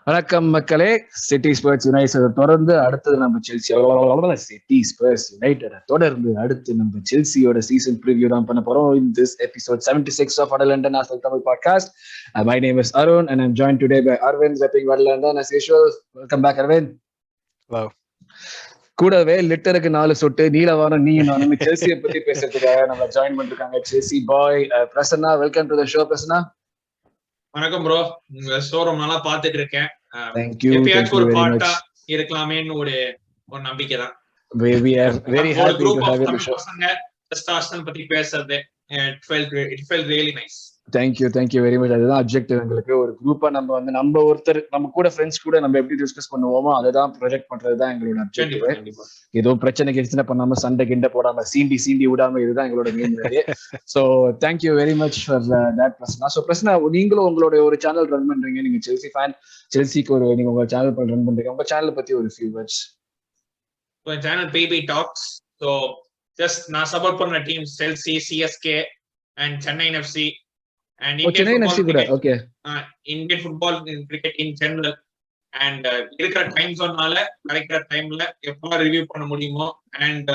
வணக்கம் மக்களே. City spruce United தொடர்ந்து அடுத்தது நம்ம செல்சி சிட்டி ஸ்பர்ஸ் யுனைடெட் தொடர்ந்து அடுத்து நம்ம செல்சியோட சீசன் ப்ரிவியூ தான் பண்ண போறோம். In this episode 76 of Vada International Tamil Podcast. My name is Arun and I'm joined today by Arvind repping Vada London as usual. Welcome back Arvind. Hello. கூடவே லிட்டருக்கு 4 சொட்டு நீலவானம் நீ நானும் செல்சியை பத்தி பேசுறதுக்காக நம்ம ஜாயின் பண்ணிருக்காங்க Chelsea bye Prasanna. Welcome to the show Prasanna. வணக்கம் ப்ரோ. உங்க ஷோ ரொம்ப நாளா பாத்துட்டு இருக்கேன். எப்பயாச்சும் ஒரு பாட்டா இருக்கலாமேன்னு ஒரு நம்பிக்கை தான். We are very happy to have you on the show. பத்தி பேசுறது it felt really nice. Thank you very much. அதுதான் அப்ஜெக்டிவ் எங்களுக்கு. ஒரு குரூப்பா நம்ம ஒருத்தர் நம்ம கூட ஃப்ரெண்ட்ஸ் கூட நம்ம எப்படி டிஸ்கஸ் பண்ணுவோமோ அதை தான் ப்ரொஜெக்ட் பண்றது தான் எங்களோட அப்ஜெக்டிவ். ஏதோ பிரச்சனை கிடைச்சுன்னா பண்ணாம சண்டை கிண்ட போடாம சீண்டி விடாம இதுதான் எங்களோட மெயின் வேலையே. So thank you very much for that Prasanna. So Prasanna, நீங்களும் உங்களோட ஒரு சேனல் ரன் பண்றீங்க. நீங்க செல்சி ஃபேன், செல்சிக்கு நீங்க உங்க சேனல் ரன் பண்றீங்க. உங்க சேனல் பத்தி ஒரு few words. Channel PBTalks. So just நான் சப்போர்ட் பண்ண team Chelsea, CSK and Chennai FC. And Indian football cricket in general and இருக்கிற டைம் ஜோன்னால கிடைக்கிற டைம்ல எப்போ ரிவ்யூ பண்ண முடியுமோ அண்ட்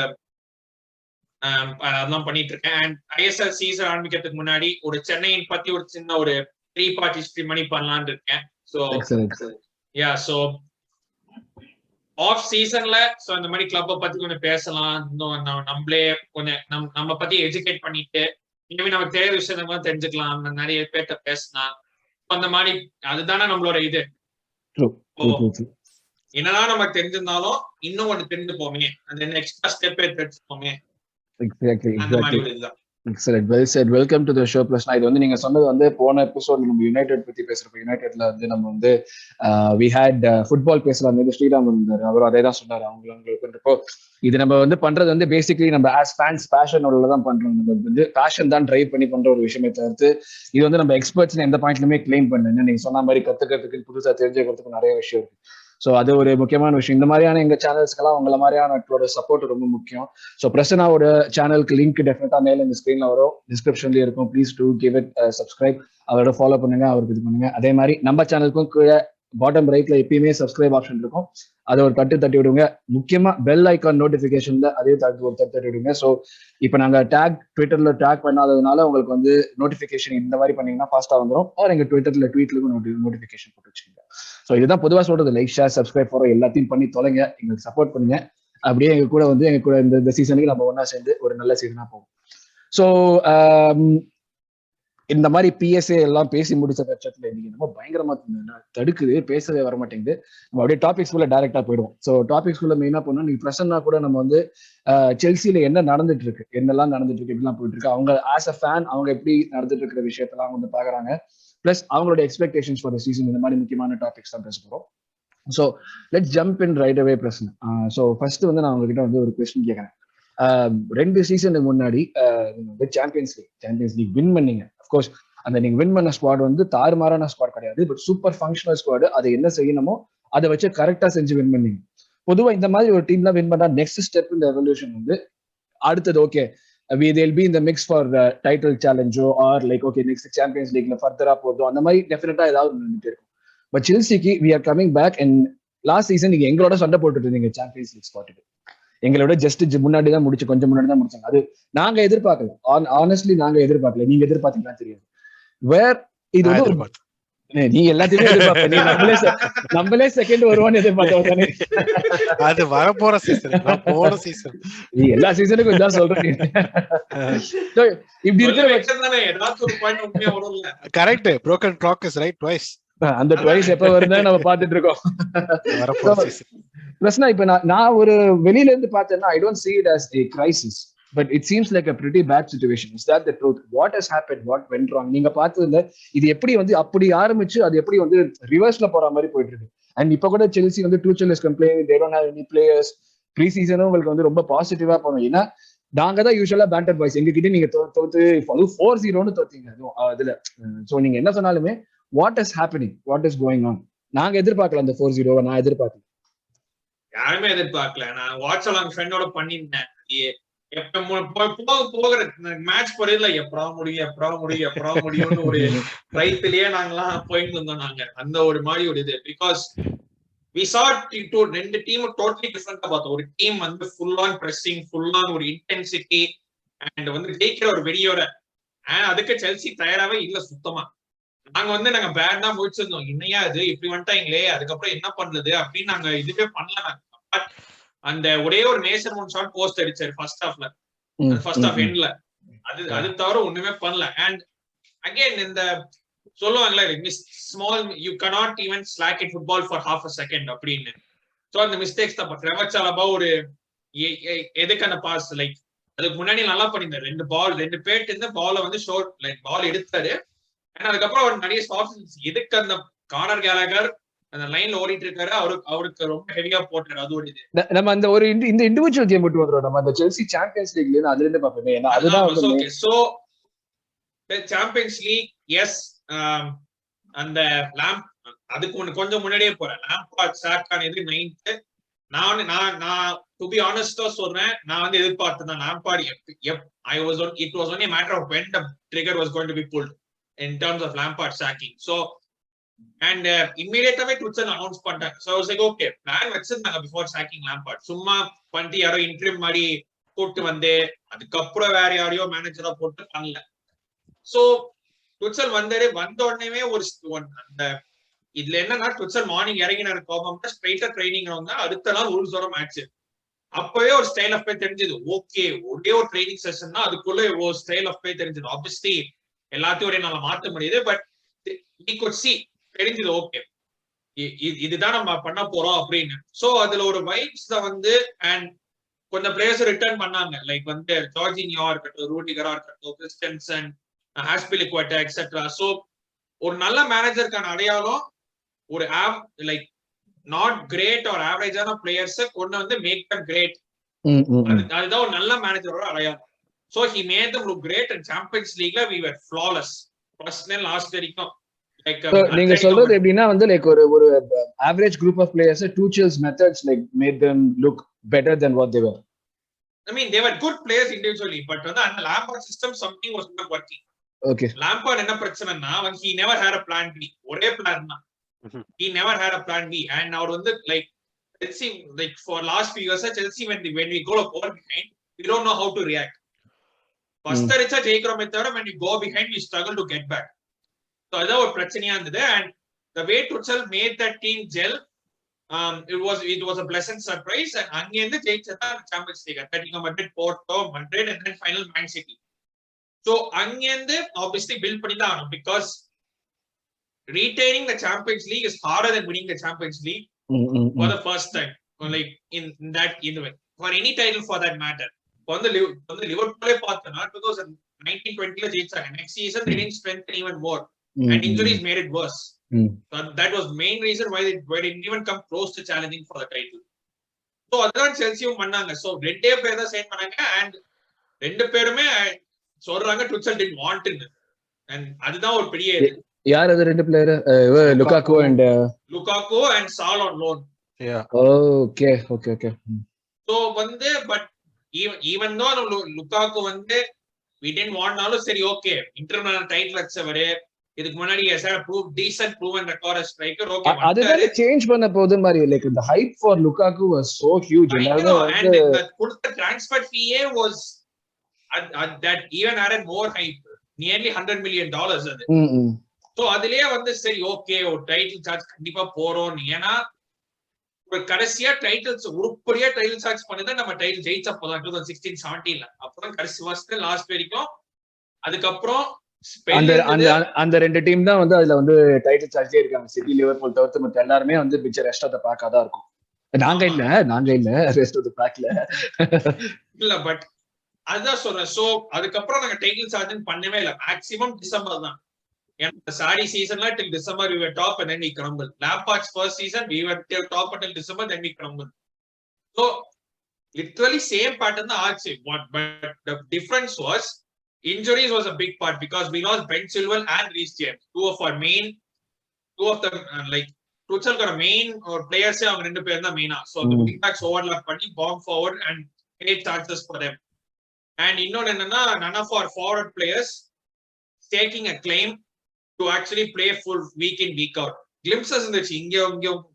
அதான் பண்ணிட்டு இருக்கேன். அண்ட் ISL சீசன் ஆரம்பிக்கிறதுக்கு முன்னாடி ஒரு சென்னையின் பத்தி ஒரு சின்ன ஒரு 3 part history மணி பண்ணலான்னு இருக்கேன். ஸோ ஆஃப் சீசன்ல ஸோ இந்த மாதிரி கிளப்பை பத்தி கொஞ்சம் பேசலாம். இன்னும் நம்மளே கொஞ்சம் நம்ம பத்தி எஜுகேட் பண்ணிட்டு இனிமே நமக்கு தெரியாத விஷயத்த தெரிஞ்சுக்கலாம். நிறைய பேர்ட்ட பேசலாம். அந்த மாதிரி அதுதானே நம்மளோட இது. என்னதான் நமக்கு தெரிஞ்சிருந்தாலும் இன்னும் ஒண்ணு தெரிஞ்சுப்போமே, அந்த எக்ஸ்ட்ரா ஸ்டெப் தெரிஞ்சுப்போமே. அந்த மாதிரி ஒரு இதுதான். Excellent, well said. Welcome to the show Prasanna. இது நீங்க சொன்னது போன எபிசோட் நம்ம யுனைடெட் பத்தி பேசுறப்ப யுனைடெட்ல நம்ம we had ஃபுட்பால் பேசலாம். ஸ்ரீராம் இருந்தாரு, அவரும் அதே தான் சொன்னாரு. அவங்களுக்கு இது நம்ம பண்றது பேசிக்கலி நம்ம ஆஸ் ஃபேன்ஸ் பேஷனோட தான் பண்றோம். நம்ம பேஷன் தான் டிரைவ் பண்ணி பண்ற ஒரு விஷயமே தவிர்த்து இது நம்ம எக்ஸ்பர்ட்ஸ் எந்த பாயிண்ட்லுமே கிளைம் பண்ணல. நீங்க சொன்ன மாதிரி கத்துக்கிறதுக்கு புதுசா தெரிஞ்சுக்கிறதுக்கு நிறைய விஷயம் இருக்கு. ஸோ அது ஒரு முக்கியமான விஷயம். இந்த மாதிரியான எங்க சேனல்ஸ்க்கெல்லாம் உங்களை மாதிரியான சப்போர்ட் ரொம்ப முக்கியம். ஸோ பிரசன்னாவோட சேனலுக்கு லிங்க் டெஃபினட்டா மேல இந்த ஸ்கிரீன்ல வரும், டிஸ்கிரிப்ஷன்லயும் இருக்கும். Please to give it subscribe. அவரோட ஃபாலோ பண்ணுங்க, அவருக்கு இது பண்ணுங்க. அதே மாதிரி நம்ம சேனலுக்கும் கீழே பாட்டம் ரைட்ல எப்பயுமே சப்ஸ்கிரைப் ஆப்ஷன் இருக்கும், அதை ஒரு தட்டி விடுங்க. முக்கியமா பெல் ஐக்கான் நோட்டிபிகேஷன்ல அதே ஒரு தட்டி விடுங்க. ஸோ இப்போ நாங்க ட்விட்டர்ல டேக் பண்ணாததுனால உங்களுக்கு நோட்டிபிகேஷன் இந்த மாதிரி பண்ணீங்கன்னா ஃபாஸ்டா வந்துடும். அவர் எங்க ட்வீட்லுக்கும் நோட்டிபிகேஷன் போட்டு வச்சுக்கோங்க. ஸோ இதுதான் பொதுவாக சொல்றது. லைக், ஷேர், சப்ஸ்கிரைப் ஃபாலோ எல்லாத்தையும் பண்ணி தொலைங்க, எங்களுக்கு சப்போர்ட் பண்ணுங்க. அப்படியே எங்க கூட இந்த சீசனுக்கு நம்ம ஒன்னா சேர்ந்து ஒரு நல்ல சீசனா போகும். ஸோ இந்த மாதிரி PSA எல்லாம் பேசி முடிச்ச பட்சத்துல இன்னைக்கு ரொம்ப பயங்கரமா தடுக்குது, பேசவே வர மாட்டேங்குது. நம்ம அப்படியே டாபிக்ஸ் குள்ள டைரக்டா போயிடுவோம். ஸோ டாபிக்ஸ் குள்ள மெயினா போனோம். நீங்க பிரசன்னா கூட நம்ம செல்சியில என்ன நடந்துட்டு இருக்கு, என்னெல்லாம் நடந்துட்டு இருக்கு, எப்படிலாம் போயிட்டு இருக்கு, அவங்க ஆஸ் அ ஃபேன் அவங்க எப்படி நடந்துட்டு இருக்கிற விஷயத்தெல்லாம் பாக்குறாங்க. பிளஸ் அவங்களோட எக்ஸ்பெக்டேஷன்ஸ் ஃபார் தி சீசன், இந்த மாதிரி முக்கியமான டாபிக்ஸ் தான் பேச போறோம். So let's jump in right away Prasanna. So first நான் உங்ககிட்ட ஒரு கொஸ்டின் கேட்கறேன். 2 சீசனுக்கு முன்னாடி சாம்பியன்ஸ் லீக் வின் பண்ணீங்க. அஃப்கோர்ஸ் அந்த நீங்க வின் பண்ண ஸ்குவாட் தாறுமாறான ஸ்குவாட் கிடையாது, பட் சூப்பர் ஃபங்க்ஷனல் ஸ்குவாட். அதை என்ன செய்யணுமோ அதை வச்சு கரெக்டா செஞ்சு வின் பண்ணீங்க. பொதுவா இந்த மாதிரி ஒரு டீம்லாம் வின் பண்ணா நெக்ஸ்ட் ஸ்டெப் இந்த எவல்யூஷன் அடுத்தது okay they'll be in the mix for the title challenge or like okay next Champions League ஃபர்தரா போறதோ அந்த மாதிரி டெஃபினட்டா ஏதாவது நடந்துட்டு இருக்கும். பட் செல்சிக்கு we are coming back and last season நீங்க எங்களோட சண்டை போட்டுட்டு இருந்தீங்க சாம்பியன்ஸ் லீக் ஸ்பாட்டுக்கு. எங்களோட ஜஸ்ட் முன்னாடி தான் கொஞ்சம் முன்னாடி தான் முடிச்சாங்க. அது நாங்க எதிர்பார்க்கல, ஆனஸ்ட்லி நாங்க எதிர்பார்க்கல. நீங்க எதிர்பார்த்தீங்களா தெரியாது. இது நீ எல்லாத்தையுமே எதிர்பார்ப்ப, நம்மளே செகண்ட் வருவான்னு எதிர்பார்த்தோம். அது வரப்போற சீசன், நீ எல்லா சீசனுக்கும் இதான் சொல்றீங்க. இப்படி இருக்கிற correct. broken clock is right twice. அந்த ட்வைஸ் எப்ப வருதுன்னு நம்ம பாத்துட்டு இருக்கோம். பிரச்சனை இப்ப நான் ஒரு வெளியில இருந்து பார்த்தேன்னா I don't see it as a crisis, but it seems like a pretty bad situation. Is that the truth? What has happened? What went wrong? நீங்க பார்த்ததுல இது எப்படி அப்படி ஆரம்பிச்சு அது எப்படி ரிவர்ஸ்ல போற மாதிரி போயிட்டு இருக்கு. அண்ட் இப்ப கூட Chelsea Tuchel is complaining they don't have any players. ப்ரீ சீசனும் உங்களுக்கு ரொம்ப பாசிட்டிவா போனோம். ஏன்னா நாங்க தான் யூஸ்வலா பேண்டர் பாய்ஸ். எங்ககிட்ட நீங்க தோத்து 4-0 தோத்தீங்க அதுல. சோ நீங்க என்ன சொன்னாலுமே what is happening, what is going on, நாங்க எதிர்பார்க்கல அந்த 4-0. நான் எதிர்பார்க்கல, யாருமே எதிர்பார்க்கல. நான் வாட்ச் அலாங் ஃப்ரெண்டோட பண்ணிருந்தேன். போகிற மேட்ச் போறதுல எப்படா முடியும்னு ஒரு ரைத்திலேயே நாங்கெல்லாம் போயிட்டு இருந்தோம். நாங்க அந்த ஒரு மாதிரி ஒரு இது பிகாஸ் we saw ரெண்டு டீம் டோட்டலி டிஃபரெண்டா பார்த்தோம். ஒரு டீம் வந்து full on pressing, full on ஒரு இன்டென்சிட்டி அண்ட் வந்து ஜெயிக்கிற ஒரு வெறியோட. அதுக்கு செல்சி தயாராவே இல்ல சுத்தமா. நாங்க பேட் தான் முடிச்சிருந்தோம். இன்னையா இது இப்படி வந்துட்டாங்களே, அதுக்கப்புறம் என்ன பண்றது அப்படின்னு நாங்க இதுவே பண்ணல. பட் அந்த ஒரே ஒரு மேசன் ஒன் ஷாட் போஸ்ட் அடிச்சாரு ஃபர்ஸ்ட் ஹாஃப்ல, ஃபர்ஸ்ட் ஹாஃப் எண்ட்ல. அது தவிர ஒண்ணுமே பண்ணல. அண்ட் அகைன் இந்த சொல்லுவாங்களே small you cannot even slack in football for half a second அப்படின்னு. சோ அந்த மிஸ்டேக்ஸ் தான் ட்ரெவர் சாலபா ஒரு எதுக்கான பாஸ் லைக் அதுக்கு முன்னாடி நல்லா பண்ணிருந்தாரு. ரெண்டு பேட் இந்த பால வந்து ஷோர்ட் லைக் பால் எடுத்தாரு. அதுக்கப்புறம் அவர் நிறைய ஸ்டாப்ஸ் எதுக்கு அந்த கார்னர் கேலகர் அந்த லைன்ல ஓடிட்டு இருக்காரு, அவருக்கு ரொம்ப ஹெவியா போட்டாரு. அது ஒரு இது நம்ம அந்த ஒரு இந்த இண்டிவிஜுவல் கேம் மட்டும் வந்துரும். நம்ம அந்த செல்சி சாம்பியன்ஸ் லீக்ல அதுல இருந்து பாப்போமே. ஏன்னா அதுதான் okay. So champions league yes அந்த அதுக்கு கொஞ்சம் முன்னாடியே போறேன். லாம்பார்ட் சாக்கான இது 9th. நான் டு பி ஆனஸ்டா சொல்றேன், நான் வந்து எதிர்பார்த்தேன் Lampard it was only a matter of when the trigger was going to be pulled in terms of Lampard sacking. So and immediately Tuchel announced பண்ணிட்டாங்க. So I was like okay, plan வச்சிருந்தாங்க before sacking Lampard. சும்மா பண்ணிட்டு யாரோ interim மாதிரி கூட்டு வந்து அதுக்கப்புறம் வேற யாரையோ மேனேஜரா போட்டு பண்ணல. சோ டுச்சல் வந்த உடனே ஒரு அந்த இதுல என்னன்னா டுச்சல் மார்னிங் இறங்கினாரு கோபம் ஸ்ட்ரைட்டா ட்ரைனிங் வந்து அடுத்த நாள் உள்ஸோட மேட்ச். அப்பவே ஒரு ஸ்டைல் ஆஃப் பே தெரிஞ்சது. ஓகே, ஒரே ஒரு ட்ரைனிங் செஷன்னா அதுக்குள்ள ஒரு ஸ்டைல் ஆஃப் பே தெரிஞ்சது. ஆப்வியஸ்லி எல்லாத்தையும் ஒரே நாள மாத்த முடியுது, பட் we could see தெரிஞ்சது. ஓகே, இதுதான் நம்ம பண்ண போறோம் அப்படின்னு. சோ அதுல ஒரு வைப்ஸ் தான் வந்து அண்ட் கொஞ்சம் பிளேயர்ஸ் ரிட்டர்ன் பண்ணாங்க. லைக் வந்து ஜார்ஜினியா இருக்கட்டும், ரூடிகரா இருக்கட்டும், கிறிஸ்டன்சன், ஹாஸ்பிலிக்வாட்டா எக்ஸெட்ரா. சோ ஒரு நல்ல மேனேஜருக்கான அடையாளம் ஒரு லைக் நாட் கிரேட் ஆர் ஆவரேஜான பிளேயர்ஸ் கொண்டு வந்து மேக் தம் கிரேட். அதுதான் ஒரு நல்ல மேனேஜரோட அடையாளம். So he made them look great and champions லீக்ல we were flawless first and last வரைக்கும். லைக் நீங்க சொல்றது எப்படின்னா வந்து லைக் ஒரு average group of players Tuchel's methods like made them look better than what they were. I mean they were good players individually, but வந்து அந்த Lampard system something was not working. Okay. Lampard என்ன பிரச்சனைனா when he never had a plan B. ஒரே plan தான். He never had a plan B. And அவர் வந்து like Chelsea like for last few years Chelsea when we go behind we don't know how to react. First அடிச்சா ஜெயிக்கிறோமே தவிர when we go behind we struggle to get back. So அதான் ஒரு பிரச்சனையா இருந்தது. And the way Tuchel made that team gel, it was a pleasant surprise. And அங்கிருந்து ஜெயிச்சதா champions league. Atletico Madrid, Porto, Madrid and then final Man City. So அங்கிருந்து obviously build பண்ணி தான் ஆகணும் because retaining the Champions League is harder than winning the Champions League for the first time. Like in that way for any title for that matter. On the Liverpool பார்த்தனா 2019-20 ஜெயிச்சாங்க. Next season they didn't strengthen even more and injuries made it worse. So that was main reason why they didn't even come close to challenging for the title. So அதான் செல்சியும் பண்ணாங்க. So ரெண்டே பேர் தான் sign பண்ணாங்க and ரெண்டு பேருமே சொல்றாங்க Tuchel didn't want it. And அதுதான் ஒரு பெரிய யார் அது ரெண்டு player? Lukaku and Saul on loan. Yeah. Okay. So வந்து but even though லுகாக்கு வந்து we didn't want நாலும் சரி ஓகே இன்டர்நேஷனல் டைட்டில் அடிச்சவரு இதுக்கு முன்னாடி decent proven record as striker. Okay, அதுதான் சேஞ்ச் பண்ண போது மாதிரி like the hype for Lukaku was so huge. And the கொடுத்த transfer fee was that even added more hype, nearly $100 million அது. சோ அதுலயே வந்து சரி ஓகே ஒரு டைட்டில் சார்ஜ் கண்டிப்பா போறோம். ஏன்னா ஒரு கடைசியா டைட்டில்ஸ் உருப்படியா டைட்டில் சார்ஜ் பண்ணிதான் நம்ம டைட்டில் ஜெயிச்சப்போதான் 2016-17 அப்பதான் கடைசி வருஷத்துல லாஸ்ட் வரைக்கும். அதுக்கப்புறம் அந்த ரெண்டு டீம் தான் வந்து அதுல வந்து டைட்டில் சார்ஜே இருக்காங்க. சிட்டி, லிவர்பூல் தவிர்த்து மத்த எல்லாருமே வந்து பிக்சர் ரெஸ்ட் ஆஃப் தி பேக்கா தான் இருக்கும். நாங்க இல்ல ரெஸ்ட் ஆஃப் தி பேக்ல இல்ல. பட் அதுதான் சொல்றேன். சோ அதுக்கப்புறம் நாங்க டைட்டில் சார்ஜ் பண்ணவே இல்லை. மேக்ஸிமம் டிசம்பர் தான். The Sarri season till December we were top and then we crumbled. Lampard's first season we were top until December, then we crumbled. So literally same pattern the ஆச்சு. But the difference was injuries was a big part because we lost Ben Chilwell and Reece James, two of them like Tuchel got a main or players அவங்க ரெண்டு பேர் தான் மெயினா. So the wing backs overlap பண்ணி bomb forward and create chances for them. And இன்னொன்னு என்னன்னா, none of our forward players taking a claim to actually play full week in week out. Glimpses இருந்துச்சு, இங்க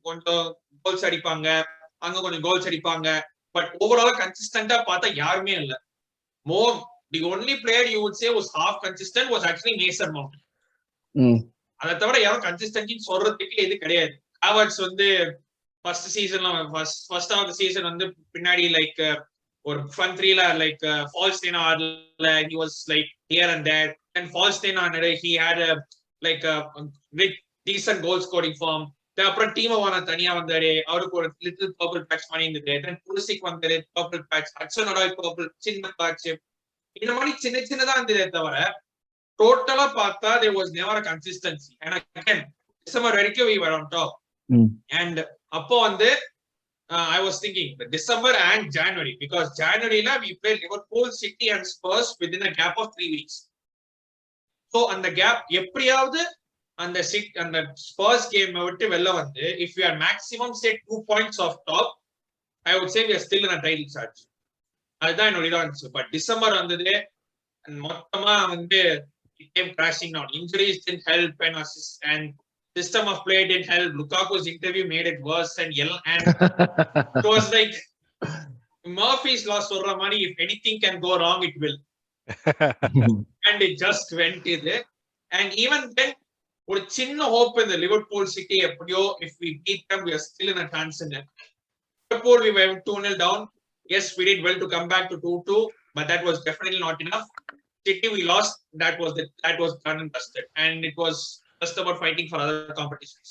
கொஞ்சம் கோல்ஸ் அடிப்பாங்க, அங்க கொஞ்சம் goals அடிப்பாங்க, பட் ஓவராலா கன்சிஸ்டன்டா பார்த்தா யாருமே இல்ல. The only player you would say was half consistent was actually Mason Mount. அதை தவிர யாரும் கன்சிஸ்டன்ட் சொல்றதுக்கு இது கிடையாது. ஹாவர்ட்ஸ் வந்து ஃபர்ஸ்ட் சீசன்ல ஃபர்ஸ்ட் ஆஃப் தி சீசன் வந்து பின்னாடி லைக் ஒரு ஃப்ரண்ட் த்ரீல லைக் ஃபால்ஸ்டேன் ஆடல, he was like here and there, and ஃபால்ஸ்டேன் ஆனது he had a like a decent goal scoring form. அப்புறம் டீம் வான தனியா வந்தாரு, அவருக்கு ஒரு லிட்டில் பர்பிள் பேட்ச் பண்ணி இருந்தது. தென் புலிசிக் வந்தாரு, பர்பிள் பேட்ச், ஹட்சனோட பர்பிள் சின்ன பேட்ச், இந்த மாதிரி சின்னதா இருந்ததே தவிர டோட்டலா பார்த்தா there was never a consistency. And again December வரைக்கும் we were on top. And அப்போ வந்து I was thinking December and January, because January la we played Liverpool, City and Spurs within a gap of 3 weeks. So அந்த gap எப்படியாவது அந்த Spurs game விட்டு வெளில வந்து if we are maximum say 2 points off top, I would say we are still in a title search. அதுதான் என்னோட இதா இருந்துச்சு. பட் டிசம்பர் வந்தது மொத்தமா வந்து it came crashing down. Injuries didn't help, and system of play didn't help. Lukaku's interview made it worse, and it was like Murphy's law சொல்ற மாதிரி, if anything can go wrong it will. And it just went there. And even then ஒரு சின்ன hope in the Liverpool City எப்படியோ, if we beat them we are still in a chance in it. Liverpool we were 2-0 down. Yes, we did well to come back to 2-2, but that was definitely not enough. City we lost, that was done and dusted, and it was just about fighting for other competitions.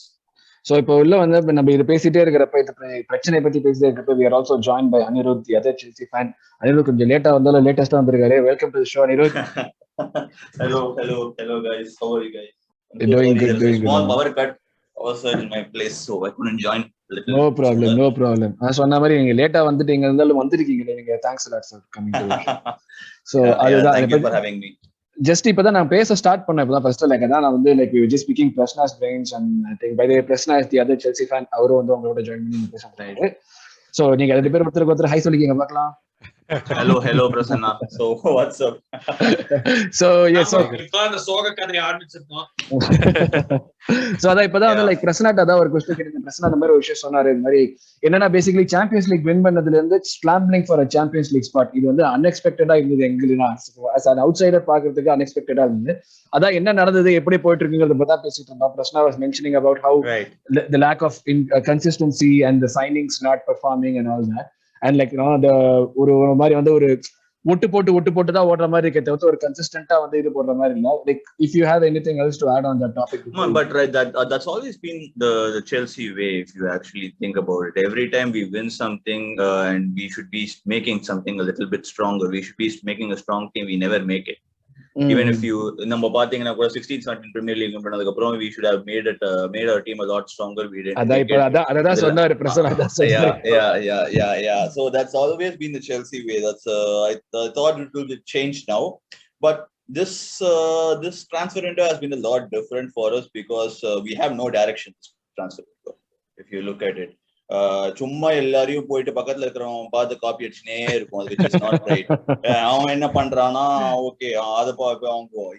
So இப்போ உள்ள வந்து நம்ம இது பேசிட்டே இருக்கிறப்ப, இந்த பிரச்சனை பத்தி பேசிட்டே இருக்கிறப்ப, we are also joined by Anirud, the other Chelsea fan. Anirud கொஞ்சம் லேட்டா வந்தாலும் லேட்டஸ்டா வந்திருக்காரு. Welcome to the show, Anirud. Hello guys, how are you guys? Doing good. Small power cut was in my place, so I couldn't join. No problem. நான் சொன்ன மாதிரி நீங்க லேட்டா வந்துட்டீங்க, இருந்தாலும் வந்திருக்கீங்க நீங்க. Thanks a lot for coming to us. So thank you for having me. Just இப்பதான் நான் பேச ஸ்டார்ட் பண்ணேன். இப்பதான் ஃபர்ஸ்ட் லைக் அதான் நான் வந்து like we were just speaking Prasanna's brains, and I think by the way Prasanna is the other Chelsea fan. அவரும் வந்து உங்களோட ஜாயின் பண்ணி பேச போறாரு. So நீங்க ரெண்டு பேரும் ஒருத்தருக்கு ஹை சொல்லிக்கீங்க பார்க்கலாம். Hello Prasanna. So what's up? So yes, so இப்பதான் சோக கதை ஆரம்பிச்சிருக்கோம். So அதான் இப்பதான் வந்து லைக் பிரசனாட்ட அதான் ஒரு क्वेश्चन கேட்டேன். பிரசனா அந்த மாதிரி ஒரு விஷயம் சொன்னாரு. இந்த மாதிரி என்னன்னா பேசிக்கலி சாம்பியன்ஸ் லீக் வின் பண்ணதுல இருந்து scrambling for a champions league spot, இது வந்து அன்எக்ஸ்பெக்டடா இருந்தது எங்களுக்கு. as an outsider பாக்குறதுக்கு அன்எக்ஸ்பெக்டடா இருந்தது. அதான் என்ன நடந்தது, எப்படி போயிட்டு இருக்குங்கிறத பத்தி தான் பேசிட்டு இருந்தோம். Prasanna was mentioning about how the lack of consistency and the signings not performing and all that. And like ஒரு மாதிரி வந்து ஒரு ஒட்டு போட்டு தான் ஓடுற மாதிரி இருக்கே தவிர ஒரு கன்சிஸ்டன்ட்டா வந்து இது போடுற மாதிரி இல்ல. Like if you have anything else to add on that topic. No, but right, that's always been the Chelsea way, if you actually think about it. Every time we win something and we should be making something a little bit stronger, we should be making a strong team, we never make it. Even if you நம்ம பாத்தீங்கன்னா கூட 16th 17th Premier League பண்ணதுக்கு அப்புறம் we should have made our team a lot stronger. We didn't. அதான் சொன்னாரு Prasanna. Yeah. So that's always been the Chelsea way. That's I thought it will change now, but this transfer window has been a lot different for us because we have no direction transfer window. If you look at it, சும்மா எல்லாரையும் போயிட்டு பக்கத்துல இருக்கிறவன் பார்த்து copy அடிச்சுனே இருக்கும். அது which is not right. அவன் என்ன பண்றானா, ஓகே அதை வாங்குவோம்,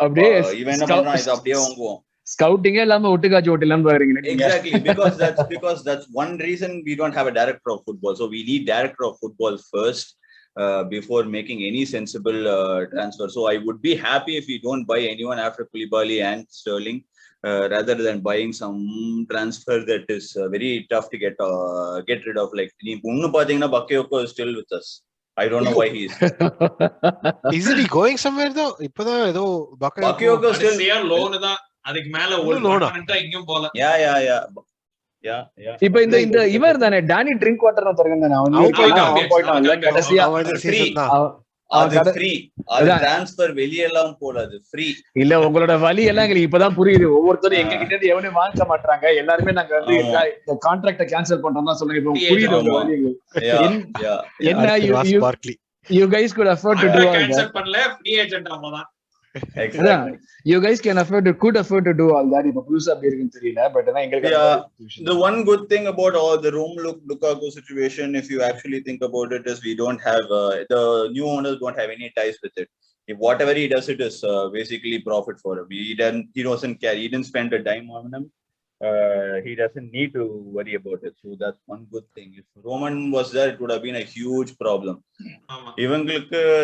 அப்படியே இவன் என்ன பண்றான் இது அப்படியே வாங்குவோம். ஸ்கவுட்டிங்கே இல்லாம ஒட்டுக்காச்சு ஓட்டலாம்னு பாருங்க. Exactly, because that's one reason we don't have a director of football. So we need director of football first before making any sensible transfer. So I would be happy if we don't buy anyone after Koulibaly and Sterling. Rather than buying some transfer that is very tough to get rid of. Like unnu pathina Bakayoko is still with us. I don't know why he is. Isn't he going somewhere though? Ipada edo Bakayoko still share loan da adukku mela old permanent ingum pola. Yeah. இப்போ இந்த இவர் தானே Danny drink water ஒருத்தர் தானே, அவன் போயிட்டான் கடைசியா. அது ஃப்ரீ, அது ட்ரான்ஸ்ஃபர் வெளியெல்லாம் போடாது, ஃப்ரீ. இல்ல உங்களோட வலி எல்லாம் எங்களுக்கு இப்பதான் புரியுது. ஒவ்வொருத்தரும் எங்க கிட்ட இருந்து எவனே வாங்க மாட்டாங்க, எல்லாருமே நாங்க வந்து கான்ட்ராக்ட கேன்சல் பண்றோம் தான் சொல்லுங்க. இப்போ புரியுது உங்க வலி என்ன. You guys could afford to do all that. Cancel பண்ணல, ஃப்ரீ ஏஜென்ட் அவதான். Exactly. You guys could afford to do all that. இப்ப புதுசா அப்படி இருக்குன்னு தெரியல, பட் ஆனா எங்களுக்கு Yeah, the one good thing about all the Lukaku situation, if you actually think about it, is we don't have the new owners don't have any ties with it. If whatever he does, it is basically profit for him. He doesn't care. He didn't spend a dime on him. He doesn't need to worry about it. So that's one good thing. If Roman was there, it would have been a huge problem. Even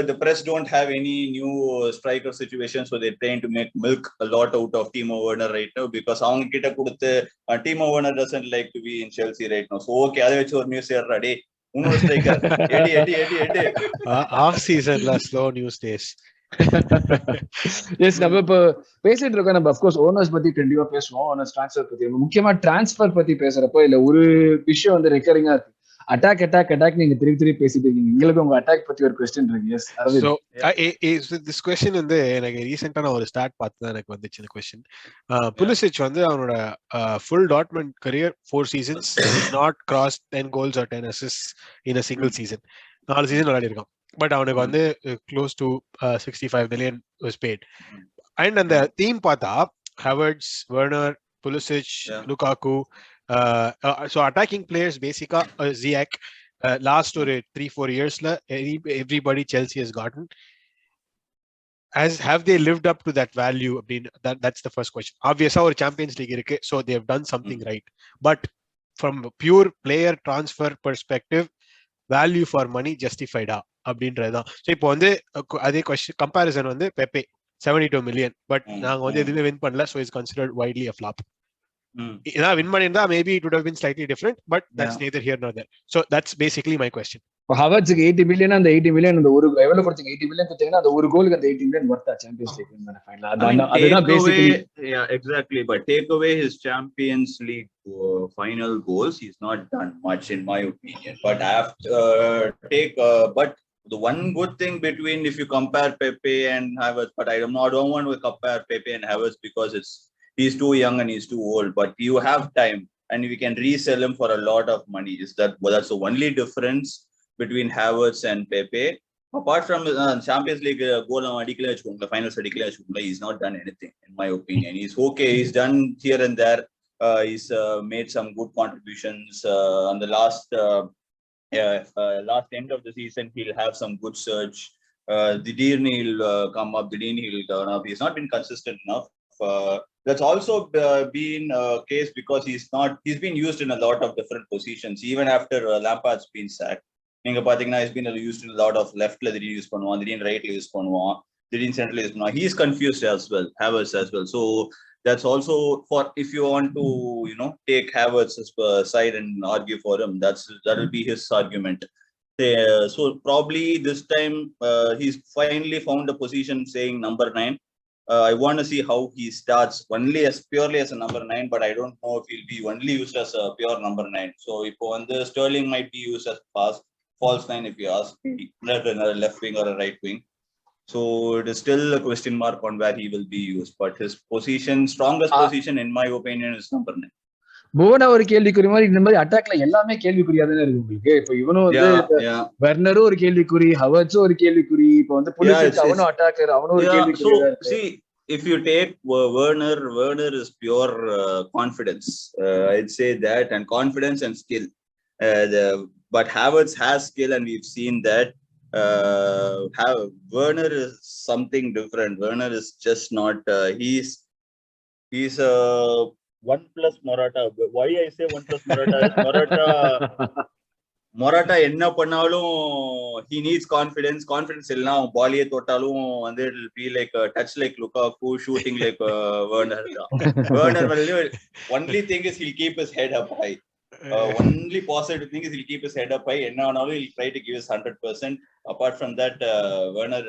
the press don't have any new striker situation, so they're trying to make milk a lot out of Timo Werner right now because Timo Werner doesn't like to be in Chelsea right now. So okay, adhe vechu or news erra dey unno striker edi Off season la slow news days. Yes நம்ம இப்ப பேசிட்டு இருக்கோம். நம்ம of course owners பத்தி கண்டிப்பா பேசுவோம், owners transfer பத்தி. முக்கியமா டிரான்ஸ்ஃபர் பத்தி பேசுறப்போ இல்ல ஒரு விஷயம் வந்து ரெக்கரிங்கா இருக்கு. அட்டாக் நீங்க திருப்பி பேசிட்டு இருக்கீங்க. உங்களுக்கு உங்க அட்டாக் பத்தி ஒரு क्वेश्चन இருக்கு. எஸ் So this question வந்து எனக்கு ரீசெண்டா நான் ஒரு ஸ்டார்ட் பார்த்து தான் எனக்கு வந்துச்சு இந்த क्वेश्चन. புலிசிச் வந்து அவனோட full Dortmund career 4 seasons did not cross 10 goals or 10 assists in a single season. 4 season விளையாடி இருக்கான். பட் அவனுக்கு வந்து close to 65 million was paid. And அந்த டீம் பார்த்தா Havertz, Werner, Pulisic, Lukaku, so attacking players பேசிக்கா Ziyech. Last ஒரு 3-4 yearsல everybody Chelsea has gotten, have they lived up to that value? That's the first question. Obviously ஒரு champions league இருக்கு, so they have done something right. But from a pure player transfer perspective, value for money justified அப்படின்றதுதான். So இப்போ வந்து அதே question comparison வந்து பெப்பே 72 million, but நாங்க வந்து எதுவுமே வின் பண்ணல, so it's considered widely a flop. ஏதாவது வின் பண்ணியிருந்தா maybe it would have been slightly different, but that's neither here nor there. So that's basically my question. இப்போ ஹவர்ட்ஸ்க்கு 80 million, அந்த 80 million அந்த ஒரு எவ்வளவு கொடுத்தீங்க? 80 million கொடுத்தீங்கன்னா அந்த ஒரு கோலுக்கு அந்த 80 million Wardha champions league win பண்ண ஃபைனல்? அதுதான் basically. Yeah, exactly. But take away his Champions League final goals, he's not done much in my opinion. But but the one good thing between, if you compare Pepe and Havertz, but I don't want to compare Pepe and Havertz because he's too young and he's too old. But you have time, and we can resell him for a lot of money. That's the only difference between Havertz and Pepe. Apart from Champions League goal adikala vechukkonga, finals adikala vechukkonga, he's not done anything in my opinion. He's okay, he's done here and there. He's made some good contributions on the last end of the season. He'll have some good surge. Didirni he'll come up, Didirni he'll turn up. He's not been consistent enough. That's also been a case because he's been used in a lot of different positions even after Lampard's been sacked. நீங்க பாத்தீங்கன்னா he's been used in a lot of leftல திடீர்னு use பண்ணுவான், திடீர்னு ரைட்ல use பண்ணுவான், திடீர்னு சென்டர்ல use பண்ணுவான். He is confused as well, Havertz as well. So that's also for, if you want to take Havertz's side and argue for him, that will be his argument. So probably this time he's finally found a position saying number 9. I want to see how he starts purely as a number 9, but I don't know if he'll be only used as a pure number 9. So இப்போ வந்து Sterling might be used as false 9 if you ask, rather than a left wing or a right wing. So it is still a question mark on where he will be used, but his strongest position in my opinion is number 9. Bhuvana ஒரு கேள்விக்குறி மாதிரி, இந்த மாதிரி அட்டாக்ல எல்லாமே கேள்விக்குறியா தானே இருக்கு உங்களுக்கு. இப்போ இவனும் வந்து வெர்னரும் ஒரு கேள்விக்குறி, ஹவர்ட்ஸும் ஒரு கேள்விக்குறி, இப்போ வந்து புலிசிச் அவனும் அட்டாக்கர், அவனும் ஒரு கேள்விக்குறி. See, if you take Werner is pure confidence. I'd say that, and confidence and skill. But Havertz has skill, and we've seen that. Werner is something different. Werner is just not. He's a 1+ Morata. Why I say 1+ Morata is Morata enna pannalum he needs confidence illa ball totalum and it will be like a touch like Lukaku, shooting like Werner. Werner only thing is he'll keep his head up high. Only positive thing is he'll keep his head up high. Enna analu he'll try to give his 100%. Apart from that, Werner,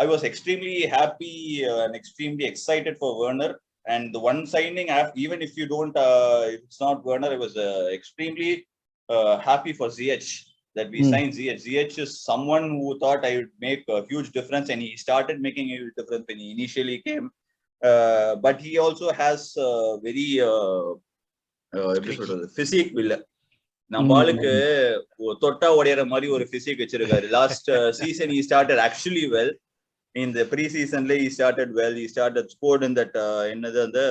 I was extremely happy and extremely excited for Werner. And the one signing, even if you don't, if it's not Werner, I was extremely happy for Ziyech, that we signed Ziyech. Ziyech is someone who thought I would make a huge difference, and he started making a huge difference when he initially came. But he also has very physique. நம்ம ஆளுக்கு தொட்டா உடையற மாதிரி ஒரு physique வச்சிருக்காரு. Last season he started actually well. in the preseason he started well. He scored in that the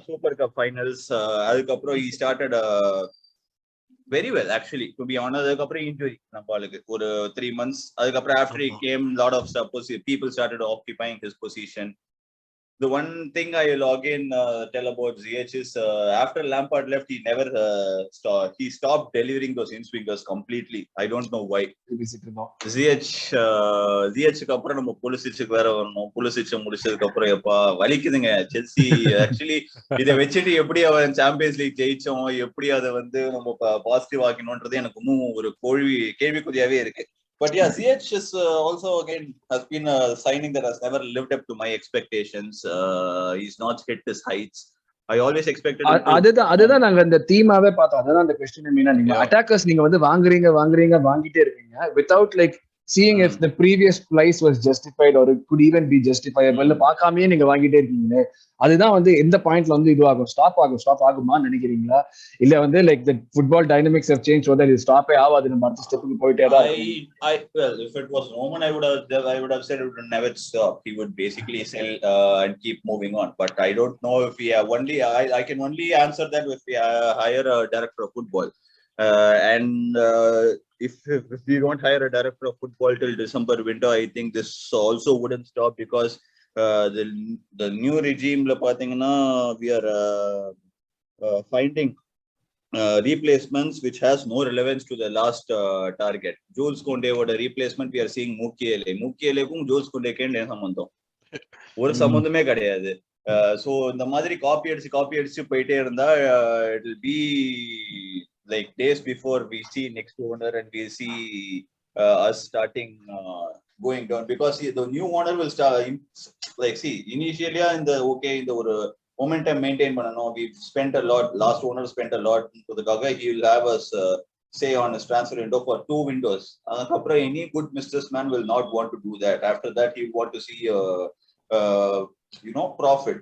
Super Cup finals. Adukapro he started very well actually, to be honest. Adukapro injury nambalukku for 3 months. Adukapro after he came, lot of stuff, people started occupying his position. The one thing I will again tell about ZH is after Lampard left, he never stopped delivering those in-swingers completely. I don't know why. ZH அப்புறம் நம்ம புலிசிச்சுக்கு வேற வரணும். புலிசிச்ச முடிச்சதுக்கு அப்புறம் எப்பா வலிக்குதுங்க Chelsea. Actually இதை வச்சுட்டு எப்படி அவன் சாம்பியன்ஸ் லீக் ஜெயிச்சோம், எப்படி அதை வந்து நம்ம பாசிட்டிவ் ஆக்கணும்ன்றது எனக்கு இன்னும் ஒரு கேள்விக்குறியாவே இருக்கு. But yeah, ZH is also again has been a signing that has never lived up to my expectations. He's not hit his heights. I always expected அதுதான் நாங்க இந்த தீமாவே பார்த்தோம். அதுதான் அந்த क्वेश्चन மீனா, நீங்க அட்டாக்கர்ஸ் நீங்க வந்து வாங்கிட்டே இருக்கீங்க without like seeing if the previous price was justified or it could even be justifiable. பார்க்காமயே நீங்க வாங்கிட்டே இருக்கீங்க. அதுதான் வந்து எந்த பாயிண்ட்ல வந்து இதுவாகும், ஸ்டாப் ஆகுமான்னு நினைக்கிறீங்களா? இல்ல வந்து like the football dynamics have changed so that it ஸ்டாப்பே ஆகாது, நம்ம அடுத்த ஸ்டெப்புக்கு போயிட்டே தான். Well, if it was Roman, I would have said it would never stop. He would basically sell and keep moving on. But I don't know if we have I can only answer that if we hire a director of football. If we don't hire a director of football till December window, I think this also wouldn't stop, because the new regime la pathina we are finding replacements which has no relevance to the last target. Jules Kounde would a replacement, we are seeing Mukiele kum Jules Kounde ku என்ன சம்பந்தம்? ஒரு சம்பந்தமே கிடையாது. So இந்த மாதிரி copy அடிச்சு போயிட்டே இருந்தா it will be like days before we see next owner and we see us starting going down, because the new owner will start like initially in the ஒரு momentum maintain பண்ணனும். We spent a lot, last owner spent a lot to the Gaga. He will have us say on his transfer window for 2 windows. Adukapra any good businessman will not want to do that. After that he want to see profit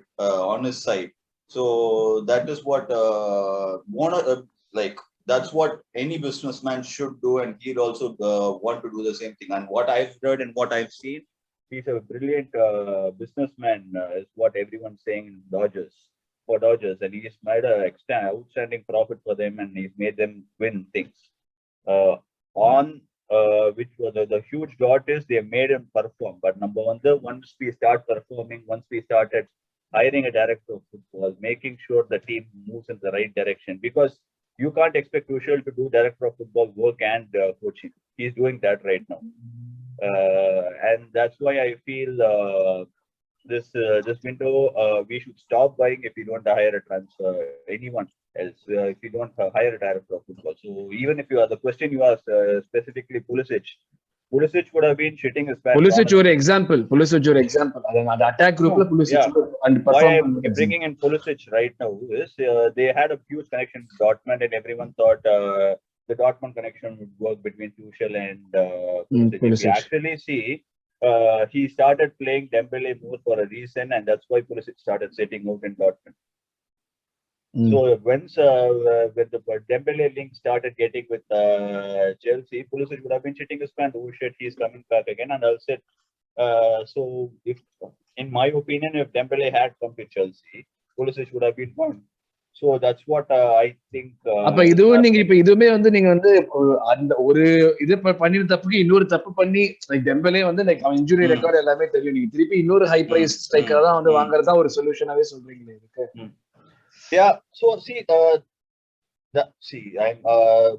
on his side. So that is what owner that's what any businessman should do, and he'll also want to do the same thing. And what I've heard and what I've seen, he's a brilliant businessman, is what everyone's saying in Dodgers, and he's made an outstanding profit for them, and he's made them win things. Which was the huge dot is they made him perform. But number one, once we start performing, once we started hiring a director of football, making sure the team moves in the right direction, because you can't expect Tuchel to do director of football work and coaching. He's doing that right now, and that's why I feel this window we should stop buying if you don't hire anyone else. If you don't hire a director of football. So even if you are the question you asked specifically Pulisic would have been shitting his pants. Pulisic ஒரு example. அந்த attack குரூப்ல Pulisic and why I'm bringing in Pulisic right now is they had a huge connection with Dortmund, and everyone thought the Dortmund connection would work between Tuchel and Pulisic. If you actually see, he started playing Dembele more for a reason, and that's why Pulisic started sitting out in Dortmund. So when the Dembele link started getting with Chelsea, Pulisic would have been shitting his pants. Oh shit, he's coming back again. And I'll say, so if, in my opinion, if Dembele had come to Chelsea, Pulisic would have been gone. So that's what I think. அப்ப இதுவும் நீங்க இப்ப இதுமே வந்து நீங்க வந்து அந்த ஒரு இது பண்ணின தப்புக்கு இன்னொரு தப்பு பண்ணி லைக் டெம்பலே வந்து லைக் அவன் இன்ஜுரி ரெக்கார்ட் எல்லாமே தெரியும், நீங்க திருப்பி இன்னொரு ஹை பிரைஸ் ஸ்ட்ரைக்கர் தான் வந்து வாங்குறதா ஒரு சொல்யூஷனாவே சொல்றீங்களே இதுக்கு? Yeah, so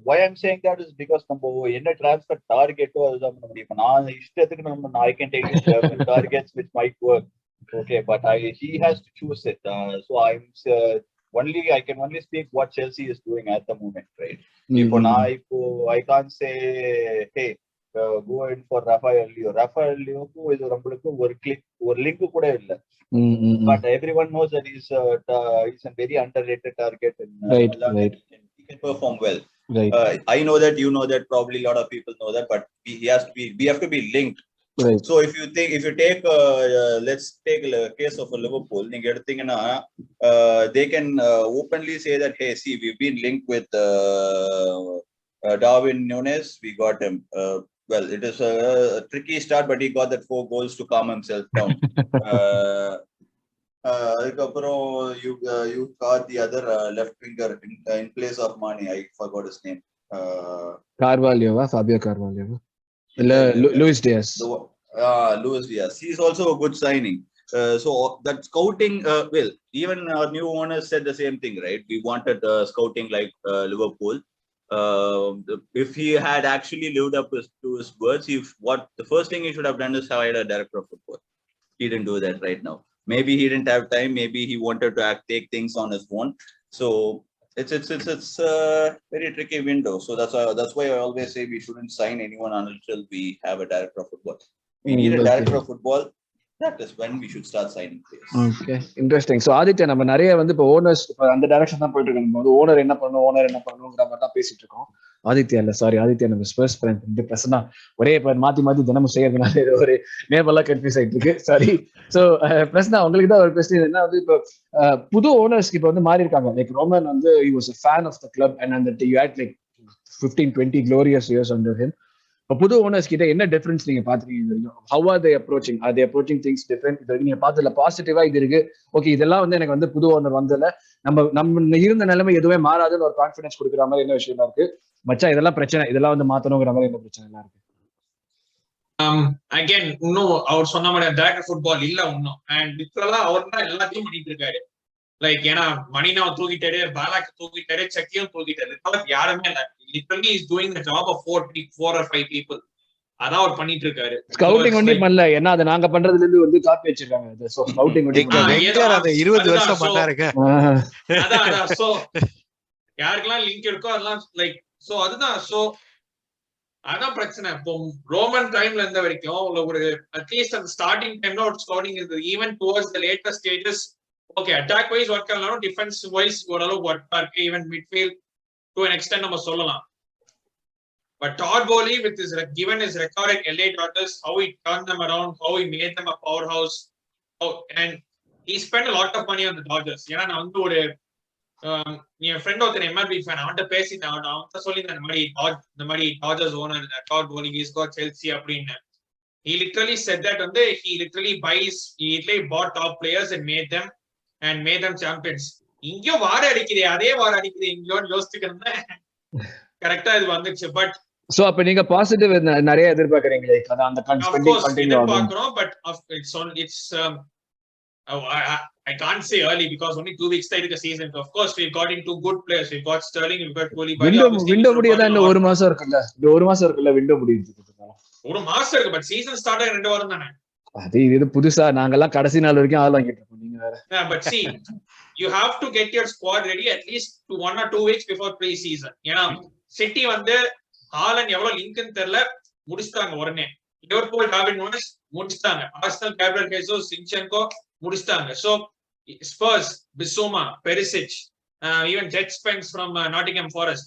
why I'm saying that is because நம்ம என்ன transfer target அதுதான் பண்ண முடியும். இப்ப நான் இஷ்டத்துக்கு I can take 11 targets which might work, okay, but he has to choose it. So I can only speak what Chelsea is doing at the moment, right? I can't say, hey, go in for Rafael Leo இது நம்மளுக்கு ஒரு link கூட இல்ல. But everyone knows that he's a very underrated target, and he can perform well. Right. I know that, you know that, probably a lot of people know that, but we have to be linked. Right. So if you take let's take a case of a Liverpool, they can openly say that, hey, see, we've been linked with Darwin Núñez, we got him. well, it is a tricky start, but he got that 4 goals to calm himself down. You got the other left winger in place of Mane. I forgot his name. Fabio Carvalho. Luis Diaz. Luis Diaz. He's also a good signing. So that scouting, well, even our new owners said the same thing, right? We wanted scouting like Liverpool. If he had actually lived up to his words, the first thing he should have done is hired a director of football. He didn't do that right now. Maybe he didn't have time. Maybe he wanted to take things on his own. So it's a very tricky window. So that's why I always say we shouldn't sign anyone until we have a director of football. We need a director of football. That is when we should start signing players. Okay, interesting. So Aditya, நம்ம நிறைய வந்து இப்போ owners அந்த direction தான் போயிட்டு இருக்கோம். நம்ம owner என்ன பண்ணணுங்கிற மாதிரி தான் பேசிட்டு இருக்கோம். ஆதித்யா நம்ம ஸ்பர்ஸ் இந்த பிரசன்னா ஒரே மாத்தி தினமும் செய்யறதுனால ஒரு நேம் எல்லாம் கன்ஃபியூஸ் ஆயிட்டு இருக்கு. சாரி. ஸோ பிரசன்னா, உங்களுக்கு தான் ஒரு கொஸ்டின். என்ன வந்து இப்போ புது ஓனர்ஸ்க்கு இப்போ வந்து மாறி இருக்காங்க. லைக் ரோமன் வந்து he was a fan of the club and that you had like 15-20 glorious years under him. இப்போ புது ஓனர்ஸ் கிட்ட என்ன டிஃபரன்ஸ் நீங்க பாத்துருக்கீங்க? How are they approaching things different? இது நீங்க பார்த்ததுல பாசிட்டிவா இது இருக்கு, ஓகே இதெல்லாம் வந்து எனக்கு வந்து புது ஓனர் வந்ததுல நம்ம இருந்த நிலைமை எதுவுமே மாறாதுன்னு ஒரு கான்ஃபிடன்ஸ் கொடுக்குற மாதிரி என்ன விஷயமா இருக்கு? மச்சா இதெல்லாம் பிரச்சனை, இதெல்லாம் வந்து மாத்தணுங்கிற மாதிரி என்ன பிரச்சனை எல்லாம் இருக்கு? அகைன் இன்னும் அவர் சொன்ன மாதிரி டைரக்டர் ஃபுட்பால் இல்ல இன்னும். அண்ட் லிட்டரலா அவர் தான் எல்லாத்தையும் பண்ணிட்டு இருக்காரு. லைக் ஏன்னா மணினாவை தூக்கிட்டாரு, பாலாக்கு தூக்கிட்டாரு, செக்கியும் தூக்கிட்டாரு. யாருமே இல்ல. Literally is doing the job of 4 or 5 people. அதான் அவர் பண்ணிட்டு இருக்காரு. ஸ்கவுட்டிங் ஒண்ணே பண்ணல. ஏன்னா அது நாங்க பண்றதுல இருந்து வந்து காப்பி வச்சிருக்காங்க. சோ ஸ்கவுட்டிங் ஒண்ணே பண்ணல. அந்த 20 வருஷம் பண்ணாருங்க. அதான் சோ யாருக்கெல்லாம் லிங்க் இருக்கோ அதெல்லாம் லைக் சோ அதுதான். சோ அதான் பிரச்சனை. இப்போ ரோமன் டைம்ல இருந்த வரைக்கும் ஒரு அட்லீஸ்ட் அந்த ஸ்டார்டிங் டைம்ல ஒரு ஸ்கவுட்டிங் இருந்தது. Even towards the later stages okay attack wise work ஆனாலும் டிஃபென்ஸ் வைஸ் ஓரளவு ஒர்க் இருக்கு. Even midfield to an extent நம்ம சொல்லலாம். But Todd Bowley with his given his record at LA Dodgers, how he turned them around, how he made them a powerhouse, and he spent a lot of money on the Dodgers. ஏன்னா நான் வந்து ஒரு என் friend ஒருத்தர் MLB fan, அவன்கிட்ட பேசினேன். அவன் சொல்லி இந்த மாதிரி Dodgers owner Todd Boehly is got Chelsea அப்படின்னு. He literally said that வந்து he literally bought top players and made them champions. இங்கயோ வார அடிக்குது, அதே வார அடிக்குது இங்கயோன்னு யோசிச்சுக்கிறத கரெக்டா இது வந்துச்சு. பட் சோ அப்ப நீங்க பாசிட்டிவ் நிறைய எதிர்பார்க்கறீங்களே, அந்த ஸ்பெண்டிங் கண்டினியூ ஆகும். பாக்குறோம். But it's I can't say early because only 2 weeks தான் இருக்கு season. Of course we've got into good players. We've got Sterling, we've got Kohli. Window முடியதா? இன்னும் ஒரு மாசம் இருக்குல்ல. இந்த ஒரு மாசம் இருக்குல்ல விண்டோ முடியுது. ஒரு மாசம் இருக்கு. பட் சீசன் ஸ்டார்ட் ஆகி 2 வாரம் தானே. அது இது புதுசா நாங்கெல்லாம் கடைசி நாள் வரைக்கும் ஆள் வாங்கிட்டு இருக்கோம். நீங்க வேற. But see, you have to get your squad ready at least 1 or 2 weeks before pre-season. ஏன்னா சிட்டி வந்து ஹாலண்ட் எவ்வளவு லிங்க்னு தெரியல, முடிச்சிட்டாங்க உடனே. லிவர்பூல் டார்வின் நூனஸ் முடிச்சிட்டாங்க. ஆர்சனல் கேப்ரியல் ஜெசூஸ், சின்சென்கோ முடிச்சிட்டாங்க. So Spurs, Bissouma, Perisic, even Jet Spence from Nottingham Forest,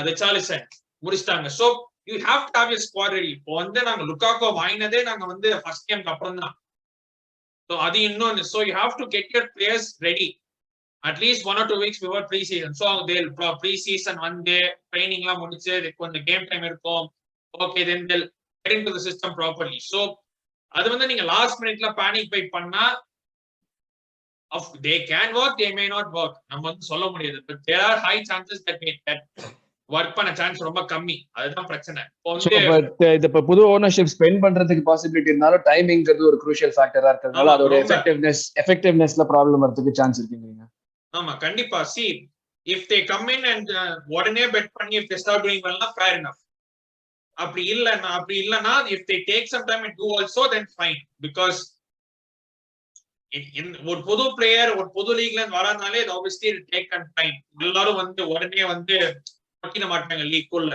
Richarlison முடிச்சிட்டாங்க. So you have to have your squad ready. இப்போ வந்து நாங்க லுக்காக்கோ வாங்கினதே நாங்க வந்து ஃபர்ஸ்ட் கேம்க்கு அப்புறம் தான். So அது இன்னொன்னு. So you have to get your players ready at least 1 or 2 weeks before pre-season. So they'll pre-season வந்து training எல்லாம் முடிச்சு கொஞ்சம் கேம் டைம் இருக்கும். Okay, then they'll get into the system properly. So அது வந்து நீங்க லாஸ்ட் மினிட்ல பேனிக் பை பண்ணா they can work, they may not work. நம்ம வந்து சொல்ல முடியாது. But there are high chances that work பண்ண சான்ஸ் ரொம்ப கம்மி. அதுதான் பிரச்சனை. இப்ப புது ஓனர்ஷிப் ஸ்பெண்ட் பண்றதுக்கு பாசிபிலிட்டி இருந்தாலும் டைமிங்ங்கிறது ஒரு க்ரூஷியல் ஃபேக்டரா இருக்கிறதுனால அதோட எஃபெக்டிவ்னஸ்ல ப்ராப்ளம் வரதுக்கு சான்ஸ் இருக்குங்க. ஆமா கண்டிப்பா. See, if they come in and உடனே பெட் பண்ணி if they start doing well, fair enough. அப்படி இல்லனா if they take some time and do also, then fine. Because ஒரு புது பிளேயர் ஒரு புது லீக்ல இருந்து வரானாலே it obviously will take time. எல்லாரும் வந்து உடனே வந்து பட்டின மாட்டாங்க லீக் குள்ள.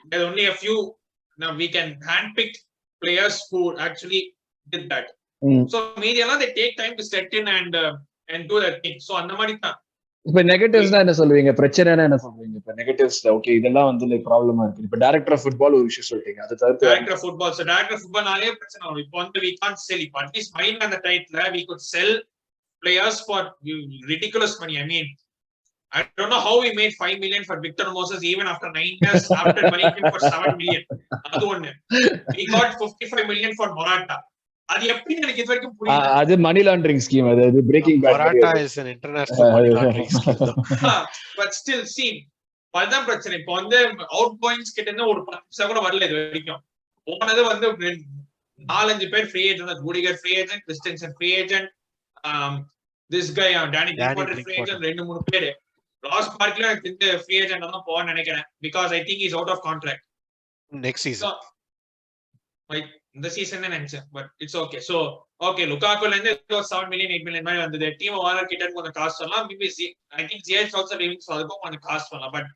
There's only a few now we can handpick players who actually did that. So media they take time to set in and do that thing. So அந்த மாதிரி தான். இப்ப நெகட்டிவ்ஸ் என்ன சொல்லுவீங்க? பிரச்சனைனா என்ன சொல்லுவீங்க? இப்ப நெகட்டிவ்ஸ்ல ஓகே இதெல்லாம் வந்து லைக் ப்ராப்ளமா இருக்கு. இப்ப டைரக்டர் ஆஃப் ஃபுட்பால் ஒரு விஷயம் சொல்லிட்டீங்க. அது தவிர்த்து director of football so director of ஃபுட்பால்னாலே பிரச்சனை வரும். இப்போ வந்து we can't sell. If at least Marina அந்த title we could sell players for ridiculous money. I mean I don't know how we made 5 million for Victor Moses even after 9 years after buying him for 7 million. அது ஒண்ணு. We got 55 million for Morata. அது எப்படின்னு எனக்கு இது வரைக்கும் புரியல. அது money laundering scheme, அது Breaking Bad. Morata is an international money laundering scheme though. But still see, அதுதான் பிரச்சனை. இப்போ வந்து அவுட் கோயிங்ஸ் கிட்ட இருந்து ஒரு 10% கூட வரல இது வரைக்கும். போனது வந்து 4-5 பேர் free agent, Rudiger free agent, Christensen free agent, this guy Danny Drinkwater free agent, 2-3 பேர். ராஸ் பார்க்ல எனக்கு தெரிஞ்ச ஃப்ரீ ஏஜென்ட் தான் போவான்னு நினைக்கிறேன், because I think is out of contract next season. இந்த சீசன் நினைச்சேன், but it's okay. So okay, லுகாக்குல இருந்து 7 மில்லியன் 8 மில்லியன் மாதிரி வந்தது. டீம் வார்னர் கிட்ட இருந்து கொஞ்சம் காசு வரலாம். Maybe I think GS also living, so அதுக்கும் கொஞ்சம் காசு வரலாம். But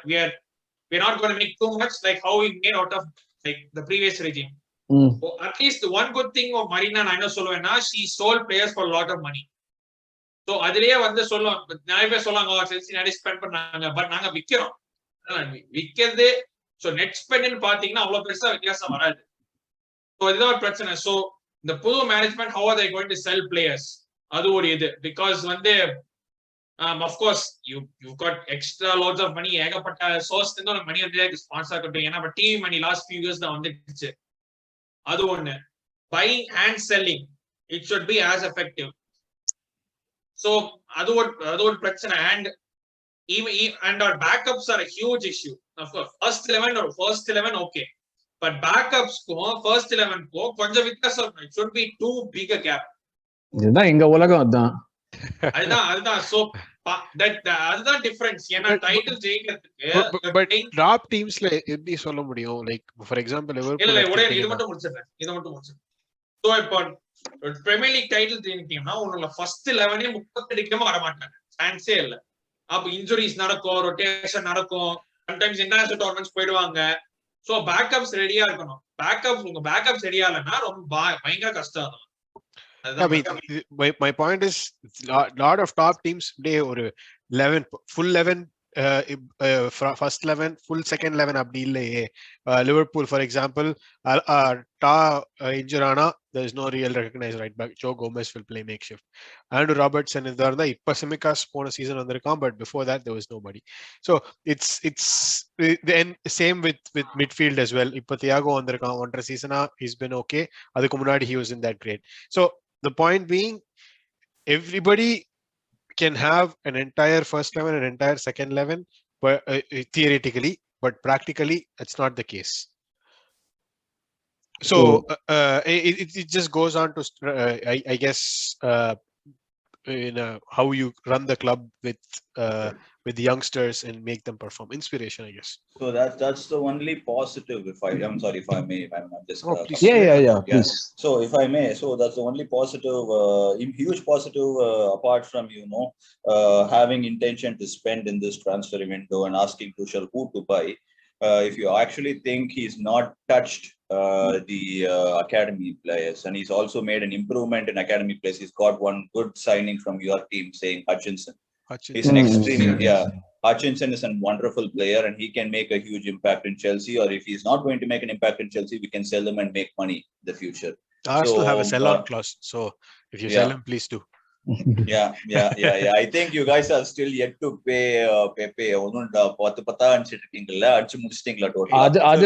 we're not going to make too much like how we made out of like the previous regime. So at least one good thing of Marina, I know சொல்லுவேன்னா, she sold players for a lot of money. So அதுலயே வந்து சொல்லுவாங்க, நிறைய பேர் சொல்லுவாங்க Chelsea நிறைய spend பண்ணாங்க, but நாங்க விக்கிறோம். விக்கிறது சோ நெட் ஸ்பெண்ட்னு பாத்தீங்கன்னா அவ்வளவு பெருசா வித்தியாசம் வராது. சோ இதுதான் ஒரு பிரச்சனை. சோ இந்த புது management how are they going to sell players, அது ஒரு இது. பிகாஸ் வந்து of course you got extra loads of money, ஏகப்பட்ட சோர்ஸ் இருந்து ஒரு மணி வந்து ஸ்பான்சர் கட்டும். ஏன்னா டிவி மணி லாஸ்ட் few years தான் வந்துடுச்சு. அது ஒண்ணு. buying and selling, it should be as effective. So அது ஒரு பிரச்சனை. And our backups are a huge issue. Of course first 11 okay, but backups first 11 கொஞ்சம் வித்தியாசம். It should be too big a gap. இதுதான் எங்க உலகம். அதுதான் சோ அதுதான் டிஃபரன்ஸ். ஏன்னா டைட்டில் ஜெயிக்கிறதுக்கு பட் டாப் டீம்ஸ்ல எப்படி சொல்ல முடியும்? லைக் ஃபார் எக்ஸாம்பிள் இல்ல இது மட்டும் முடிச்சிடுறேன். சோ இப்போ பிரீமியர் லீக் டைட்டில் ஜெயிக்கணும்னா உங்களோட ஃபர்ஸ்ட் 11 38 வர மாட்டாங்க, சான்ஸே இல்ல. அப்ப இன்ஜுரிஸ் நடக்கும், ரொட்டேஷன் நடக்கும், சம்டைம்ஸ் இன்டர்நேஷனல் டோர்னமெண்ட்ஸ் போயிடுவாங்க. சோ பேக்கப்ஸ் ரெடியா இருக்கணும். உங்க பேக்கப்ஸ் ரெடியா இல்லைன்னா ரொம்ப பயங்கர கஷ்டம். My point is lot of top teams today or 11 full 11 first 11 full second 11 அப்படி இல்லையே. Liverpool for example, injurana, there is no real recognized right back. Joe Gomez will play makeshift. Andrew Robertson is there. இப்ப Simicas போன season வந்திருக்கான், but before that there was nobody. So it's then same with midfield as well. இப்ப Thiago வந்திருக்கான், 1.5 சீசனா he's been okay. அதுக்கு முன்னாடி he was in that grade. So the point being, everybody can have an entire first 11 and entire second 11, but theoretically, but practically it's not the case. So it just goes on to I guess how you run the club with the youngsters and make them perform. Inspiration, I guess. So that's the only positive. I'm sorry if I may. I'm just please. So if I may, so that's the only positive, huge positive, apart from having intention to spend in this transfer window and asking Tuchel who to buy. If you actually think he's not touched the academy players, and he's also made an improvement in academy players. He's got one good signing from your team, saying Hutchinson. He's an extremely Hutchinson is a wonderful player, and he can make a huge impact in Chelsea. Or if he's not going to make an impact in Chelsea, we can sell him and make money in the future. Arsenal have a sell-on clause, so if you sell him, please do. Yeah. I think you guys are still yet to pay Pepe. பத்தா அடிச்சிட்டீங்கல்ல, அடிச்சு முடிச்சிட்டீங்களா total? அது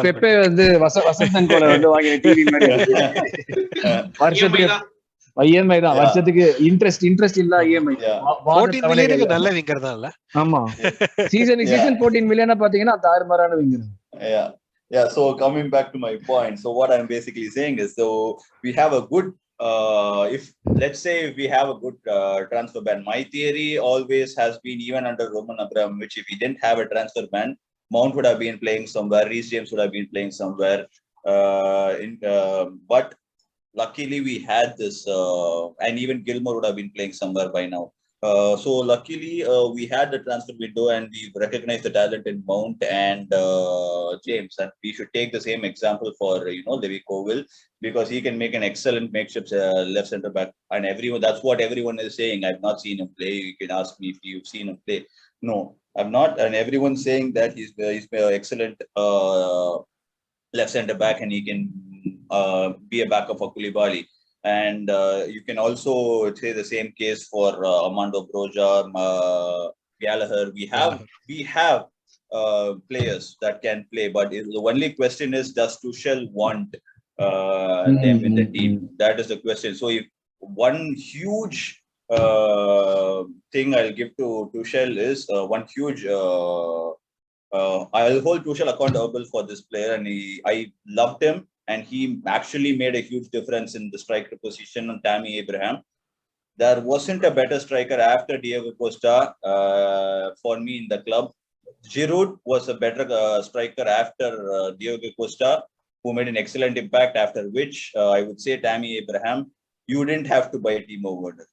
பெப்பே வந்து வசந்தன் கோல வந்து வாங்கின TV மாதிரி வருஷத்துக்கு இஎம்ஐ தான். வருஷத்துக்கு இன்ட்ரெஸ்ட் இல்ல இஎம்ஐ. 14 மில்லியனுக்கு நல்ல விங்கர் தான் இல்ல? ஆமா, சீசன் 14 மில்லியனா பாத்தீங்கன்னா தாறுமாறான winger. Yeah, so coming back to my point, so what I'm basically saying is, so we have a good if let's say if we have a good transfer ban, my theory always has been, even under Roman Abramovich, if he didn't have a transfer ban, Mount would have been playing somewhere, Reece James would have been playing somewhere, but luckily we had this, and even Gilmore would have been playing somewhere by now. So luckily we had the transfer window, and we recognized the talent in Mount and James, and we should take the same example for Levi Colwill, because he can make an excellent makeshift left center back, and that's what everyone is saying. I've not seen him play. You can ask me if you've seen him play. No, I've not, and everyone's saying that he's excellent left center back, and he can be a backup for Koulibaly. And you can also say the same case for Armando Broja, Gallagher. We have players that can play, but the only question is, does Tuchel want them in the team? That is the question. So if one huge thing I'll give to Tuchel is one huge. I'll hold Tuchel accountable for this player, and I loved him, and he actually made a huge difference in the striker position on Tammy Abraham. There wasn't a better striker after Diego Costa for me in the club. Giroud was a better striker after Diego Costa, who made an excellent impact, after which I would say Tammy Abraham. You didn't have to buy Timo Werner.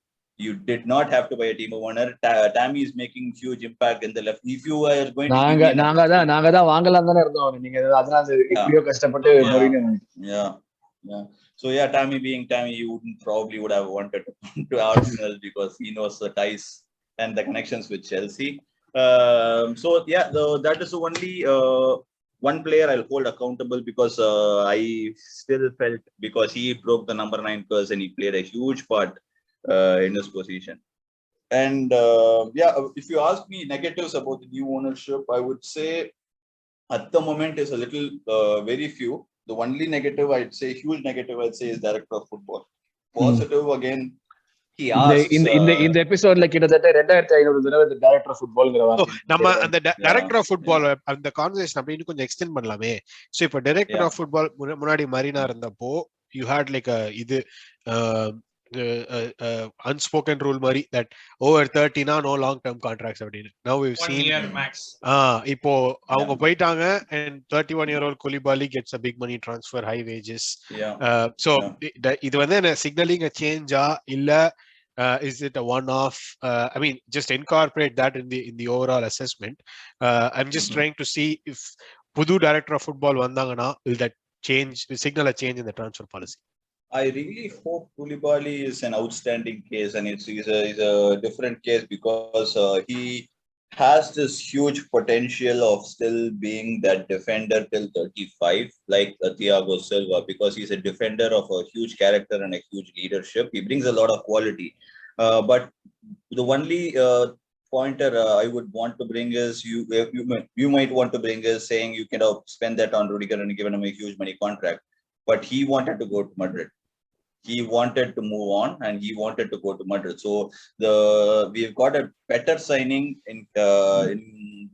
You did not have to buy a Timo Werner. Tammy is making huge impact in the left. If you are going to நாங்க தான் வாங்கலாம் தானே இருந்தோம். நீங்க அதனால எப்படியோ கஷ்டப்பட்டு yeah. So yeah, Tammy being Tammy, you probably would have wanted to come to Arsenal because he knows the ties and the connections with Chelsea. So yeah, that is the only one player I'll hold accountable, because I still felt, because he broke the number 9 curse and he played a huge part in his position. And yeah, if you ask me negatives about the new ownership, I would say at the moment is a little very few. The only negative I'd say, huge negative I'd say, is director of football. Positive again, he asks இந்த எபிசோட்ல கிட்டத்தட்ட 2500 தடவை இந்த director of ஃபுட்பால்ங்கற வார்த்தை நம்ம அந்த director of football அந்த conversation அப்படி இன்னும் கொஞ்சம் எக்ஸ்டெண்ட் பண்ணலாமே. சோ இப்போ டைரக்டர் ஆஃப் ஃபுட்பால் முன்னாடி மரீனா இருந்தப்போ you had like a இது unspoken rule mari that over 30 na no long term contracts appadinu. Now we've 1 seen year max. Ipo avanga poitaanga and 31-year-old Koulibaly gets a big money transfer, high wages. So idu vandu signaling a change illa is it a one off? I mean, just incorporate that in the overall assessment. I'm just trying to see if pudu director of football vandanga na will that signal a change in the transfer policy. I really hope Koulibaly is an outstanding case, and it's a different case because he has this huge potential of still being that defender till 35, like Thiago Silva, because he's a defender of a huge character and a huge leadership. He brings a lot of quality. But the only pointer I would want to bring is you might want to bring is saying you can spend that on Rudiger and given him a huge money contract, but he wanted to go to Madrid. He wanted to move on and he wanted to go to Madrid. So we've got a better signing in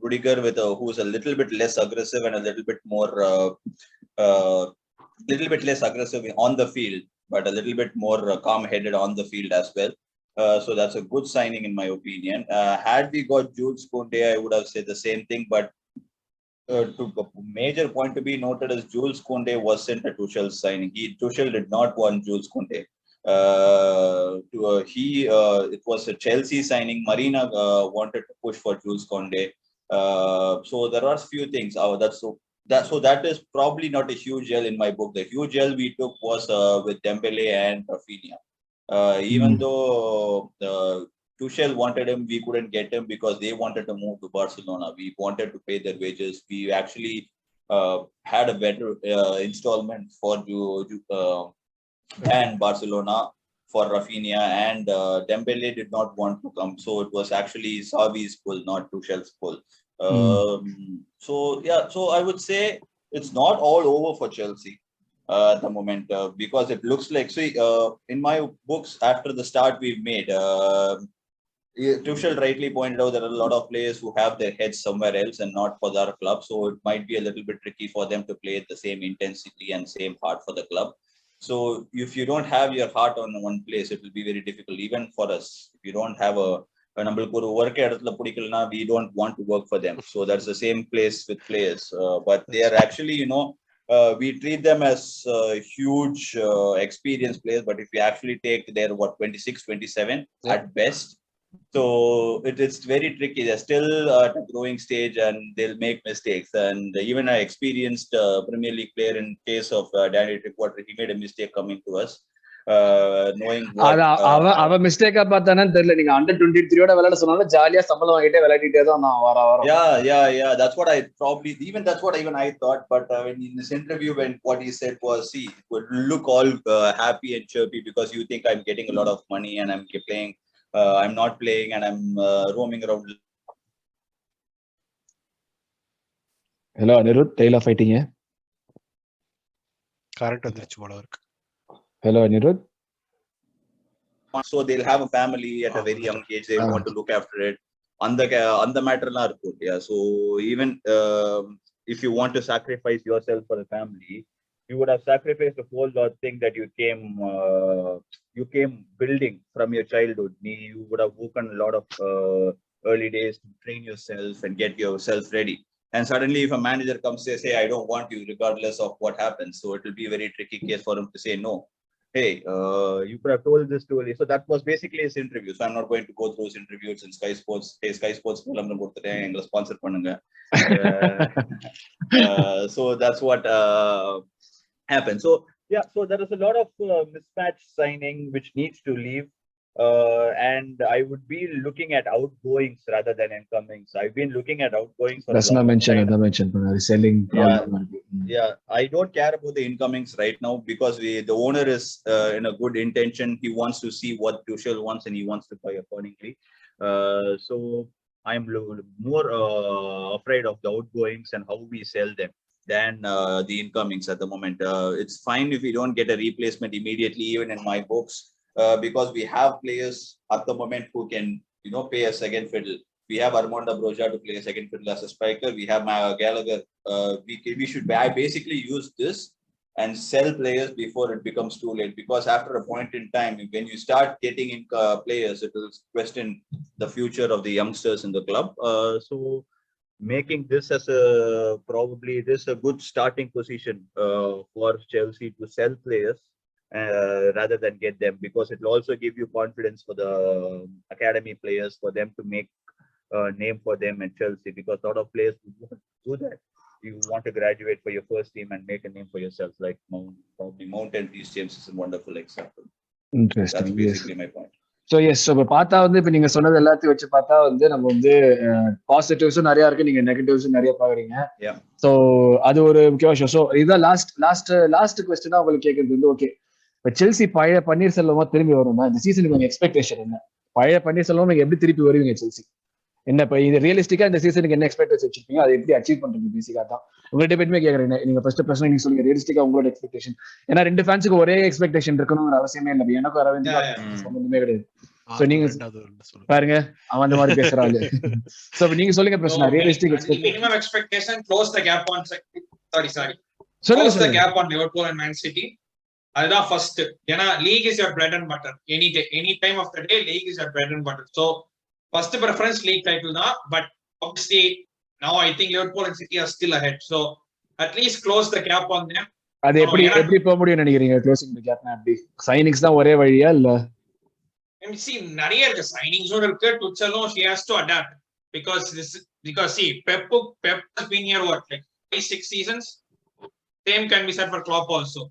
Rudiger with who's a little bit less aggressive and a little bit more less aggressive on the field, but a little bit more calm-headed on the field as well. So that's a good signing in my opinion. Had we got Jules Koundé, I would have said the same thing, but to a major point to be noted is Jules Koundé wasn't a Tuchel signing. Tuchel did not want Jules Koundé. It was a Chelsea signing. Marina wanted to push for Jules Koundé. So there are few things. That is probably not a huge L in my book. The huge L we took was with Dembele and Rafinha. Even though Tuchel wanted him, we couldn't get him because they wanted to move to Barcelona. We wanted to pay their wages. We actually had a better installment for and Barcelona for Rafinha, and Dembele did not want to come. So it was actually Xavi's pull, not Tuchel's pull. So I would say it's not all over for Chelsea at the moment, because it looks like, in my books, after the start we've made, Tuchel rightly pointed out there are a lot of players who have their heads somewhere else and not for their club, so it might be a little bit tricky for them to play at the same intensity and same heart for the club. So if you don't have your heart on one place, it will be very difficult even for us. If you don't have we don't want to work for them. So that's the same place with players, but they are actually, we treat them as huge experienced players, but if you actually take their 26, 27 at best, so it's very tricky. They're still at a growing stage and they'll make mistakes. And even an experienced Premier League player, in case of Danny Drinkwater, he made a mistake coming to us. Knowing what அவ மிஸ்டேக்கா பார்த்தானே தெரியல. நீங்க under 23 ஓட விளையாட சொன்னாலும் ஜாலியா சம்பளம் வாங்கிட்டே விளையாடிட்டே தான் நான் வர yeah that's what I probably I thought, but when in this interview, when what he said was, see, it would look all happy and chirpy because you think I'm getting a lot of money and I'm playing, I'm not playing and I'm roaming around Hello Anirud, tail of fighting. Current வந்துருச்சு போல இருக்கு. Hello Anirud. So they'll have a family at a very young age. They want to look after it. On the matter la irukku. Yeah. So even if you want to sacrifice yourself for the family, you would have sacrificed the whole lot thing that you came building from your childhood. You would have woken a lot of early days to train yourself and get yourself ready. And suddenly, if a manager comes and say, "I don't want you," regardless of what happens, so it will be a very tricky case for him to say no. Hey, you could have told this too early. So that was basically his interview. So I'm not going to go through his interviews in Sky Sports. Hey, Sky Sports, engla sponsor pannunga. So that's what happened. So yeah, so there is a lot of mismatch signing which needs to leave. And I would be looking at outgoings rather than incomings. I've been looking at outgoings for Prasanna mentioned selling problem. Yeah, I don't care about the incomings right now because the owner is in a good intention. He wants to see what Tuchel wants and he wants to buy accordingly. So I'm more afraid of the outgoings and how we sell them than the incomings at the moment. It's fine if we don't get a replacement immediately, even in my books. Because we have players at the moment who can, pay a second fiddle. We have Armando Broja to play a second fiddle as a striker. We have Gallagher. We should basically use this and sell players before it becomes too late. Because after a point in time, when you start getting in players, it will question the future of the youngsters in the club. So making this as probably a good starting position for Chelsea to sell players. Rather than get them, because it will also give you confidence for the academy players, for them to make a name for them at Chelsea, because a lot of players do that. You want to graduate for your first team and make a name for yourself, like Mount and Reece James is a wonderful example. Interesting. That's basically my point. So yes, so பார்த்தா இப்ப நீங்க சொன்னது எல்லாத்தையும் வச்சு பார்த்தா நம்ம பாசிட்டிவ்ஸும் நிறைய இருக்கு, நீங்க நெகட்டிவ்ஸும் நிறைய பாக்குறீங்க. சோ அது ஒரு முக்கிய விஷயம். சோ இதான் லாஸ்ட் क्वेश्चन உங்களுக்கு கேக்குறது ஓகே, இப்ப செல்சி பழைய பன்னீர் செல்வமா திரும்பி வருமா? இந்த சீசனுக்கு உங்க எக்ஸ்பெக்டேஷன் என்ன? பழைய பன்னீர் செல்வமா நீங்க எப்படி திருப்பி வருவீங்க செல்சி? என்ன இப்ப இது ரியலிஸ்டிக்கா இந்த சீசனுக்கு என்ன எக்ஸ்பெக்டேஷன் வச்சிருப்பீங்க, அதை எப்படி அச்சீவ் பண்றீங்க? பேசிக்கா தான் உங்கள்கிட்ட போய்ட்டுமே கேக்குறேன். நீங்க ஃபர்ஸ்ட் பிரச்சனை நீங்க சொல்லுங்க, ரியலிஸ்டிக்கா உங்களோட எக்ஸ்பெக்டேஷன். ஏன்னா ரெண்டு ஃபேன்ஸுக்கு ஒரே எக்ஸ்பெக்டேஷன் இருக்கணும்ங்கிற அவசியமே இல்லை. எனக்கும் அரவிந்த் சம்பந்தமே கிடையாது. சோ நீங்க பாருங்க, அவன் அந்த மாதிரி பேசுறாங்க. சோ நீங்க சொல்லுங்க பிரச்சனை, realistic expectation. Minimum expectation close the gap on close the gap on Liverpool and Man City. அதுதான் ஃபர்ஸ்ட். ஏன்னா league is your bread and butter. Any time of the day league is your bread and butter. So first preference league title தான். But obviously now I think Liverpool and City are still ahead. So at least close the gap on them. அது எப்படி போக முடியும் நினைக்கிறீங்க? Closing the கேப்னா எப்படி? Signings தான் ஒரே வழியா இல்ல? see நிறைய இருக்கு, சைனிங்ஸும் இருக்கு, டுச்சலும் she has to adapt because see Pep has been here what like 5-6 seasons. Same can be said for Klopp also.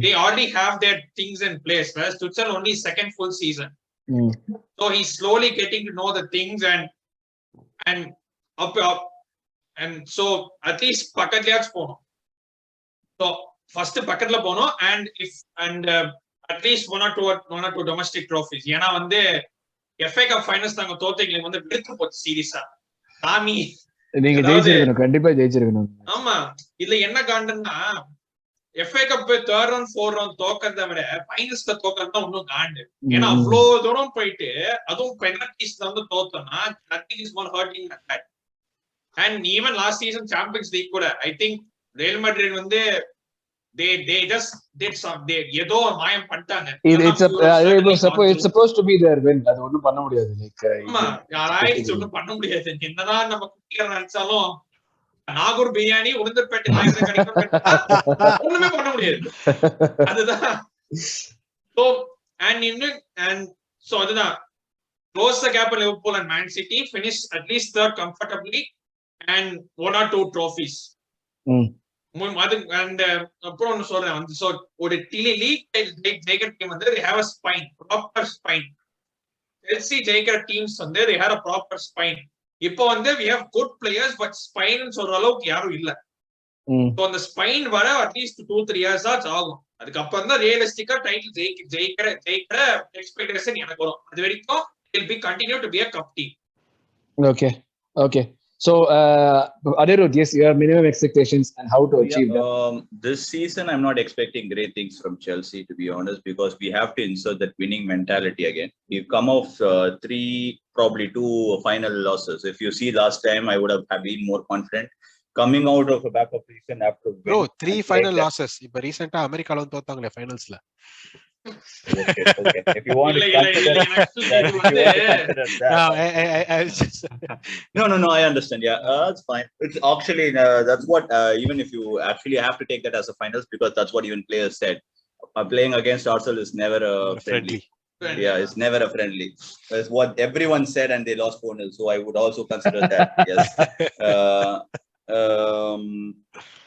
They already have their things in place, whereas Tuchel only second full season. So he's slowly getting to know the things and up and so at least pakatlayach pono. So first pakatla pono and at least one or two domestic trophies. ஏனா FA Cup finals தாங்க தோத்தீங்க விடுத்து போச்சு சீரியஸா. சாமி நீங்க ஜெயிச்சிருக்கணும், கண்டிப்பா ஜெயிச்சிருக்கணும். ஆமா, இதுல என்ன காண்டன்னா FA Cup 3rd round 4th round தோக்கறத விட ஃபைனல்ஸ்ல தோக்கறது தான் இன்னும் காண்டு. ஏன்னா அவ்வளவு தூரம் போயிட்டு அதுவும் பெனல்டிஸ்ல தோத்தோம்னா nothing is more hurting than that. And even last season Champions League கூட I think Real Madrid they just did they ஏதோ மாயம் பண்ணிட்டாங்க. It's supposed to be there when அது ஒண்ணும் பண்ண முடியாது. லைக் ஆமா, யாராச்சும் ஒண்ணும் பண்ண முடியாது. என்னதான் நம்ம குட்டியா நினைச்சாலும் நாகூர் பிரியாணி உளுந்தூர்பேட்டை நாயகர் கிடைக்கும் ஒண்ணுமே பண்ண முடியாது. அதுதான். So and so அதுதான் close the gap on Liverpool and Man City, finish at least third comfortably and 1 or 2 trophies. And அப்புறம் ஒன்னு சொல்றேன், so ஒரு லீக் ஜெயிக்கிற team they have a spine, proper spine. Chelsea ஜெயிக்கிற teams they have a proper spine. இப்போ we have good players but spine சொல்ற அளவுக்கு யாரும் இல்ல. So அந்த ஸ்பைன் வர அட்லீஸ்ட் 2-3 இயர்ஸ் ஆகும். அதுக்கு அப்புறம் தான் ரியலிஸ்டிக்கா டைட்டில் ஜெயிக்கிற எக்ஸ்பெக்டேஷன் எனக்கு வரும். அது வரைக்கும் will be continue to be a cup team. Okay. So, Anirud, yes, your minimum expectations and how to achieve them. This season, I'm not expecting great things from Chelsea, to be honest, because we have to insert that winning mentality again. We've come off 3, probably 2 final losses. If you see last time, I would have been more confident. Coming out of a backup season after Bro, 3 final losses. இப்ப ரீசெண்டா அமெரிக்கால தோத்தாங்களே ஃபைனல்ஸ்ல. Okay. If you want to consider that. No, I understand. Yeah, it's fine. It's actually, that's what, even if you actually have to take that as a finals, because that's what even players said. Playing against Arsenal is never friendly. Yeah, it's never a friendly. That's what everyone said, and they lost 4-0. So I would also consider that. Yes.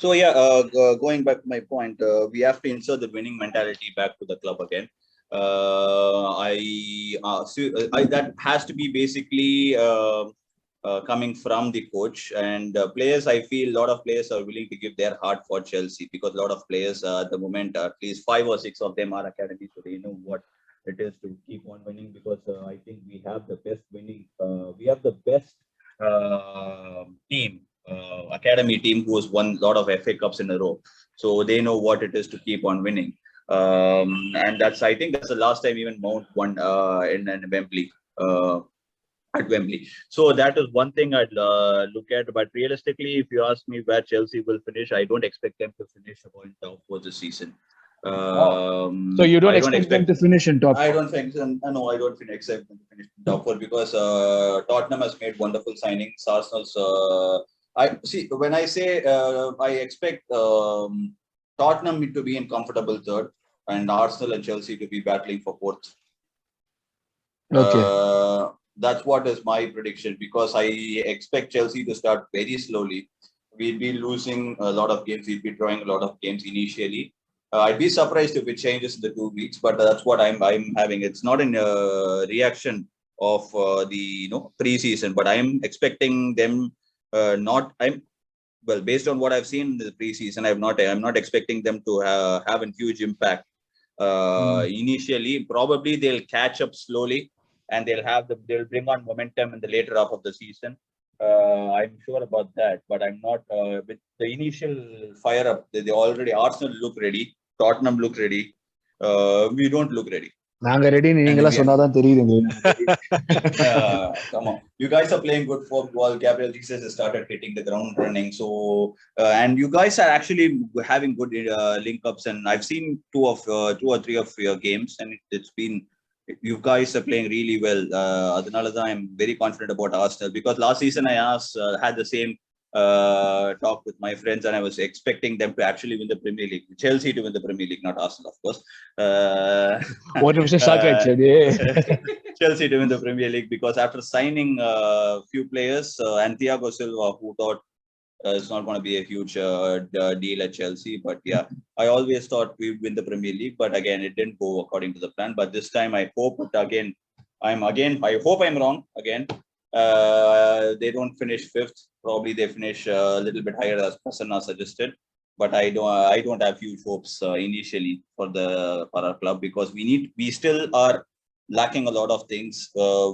So yeah, going back to my point, we have to insert the winning mentality back to the club again. That has to be basically coming from the coach and players. I feel a lot of players are willing to give their heart for Chelsea, because a lot of players at the moment, at least 5 or 6 of them are academy, so they know what it is to keep on winning. Because I think we have the best winning. We have the best team. Academy team who has won a lot of FA Cups in a row, so they know what it is to keep on winning. And I think that's the last time even Mount won in Wembley, at Wembley. So that is one thing I'd look at. But realistically, if you ask me where Chelsea will finish, I don't expect them to finish about top 4 this season. So you don't expect them to finish in top 4? I don't think. No, I don't expect them to finish in top 4, because Tottenham has made wonderful signings. Arsenal's. I see. When I say I expect Tottenham to be in comfortable 3rd, and Arsenal and Chelsea to be battling for 4th. Okay. That's what is my prediction, because I expect Chelsea to start very slowly. We'll be losing a lot of games. We'll be drawing a lot of games initially. I'd be surprised if it changes in the 2 weeks, but that's what I'm having. It's not in reaction of the pre-season, but I'm expecting them. Based on what I've seen in the preseason, I'm not expecting them to have a huge impact. Initially, probably they'll catch up slowly, and they'll bring on momentum in the later half of the season. I'm sure about that, but I'm not with the initial fire up. They already, Arsenal look ready, Tottenham look ready. We don't look ready. நாங்க ready, நீங்களா சொன்னாதான் தெரியுதுங்க. Come on, you guys are playing good football. Gabriel Jesus has started hitting the ground running, so and you guys are actually having good link ups, and I've seen 2 or 3 of your games, and it's been, you guys are playing really well. Adanalada, I'm very confident about Arsenal, because last season I had the same talk with my friends, and I was expecting them to actually win the Premier League, Chelsea to win the Premier League, not Arsenal, of course. Chelsea to win the Premier League, because after signing a few players, and Thiago Silva, who thought it's not going to be a huge deal at Chelsea, but yeah, I always thought we'd win the Premier League, but again, it didn't go according to the plan. But this time, I hope I hope I'm wrong again. They don't finish 5th. Probably they finish a little bit higher, as Prasanna suggested. But I don't have huge hopes initially for our club, because we still are lacking a lot of things.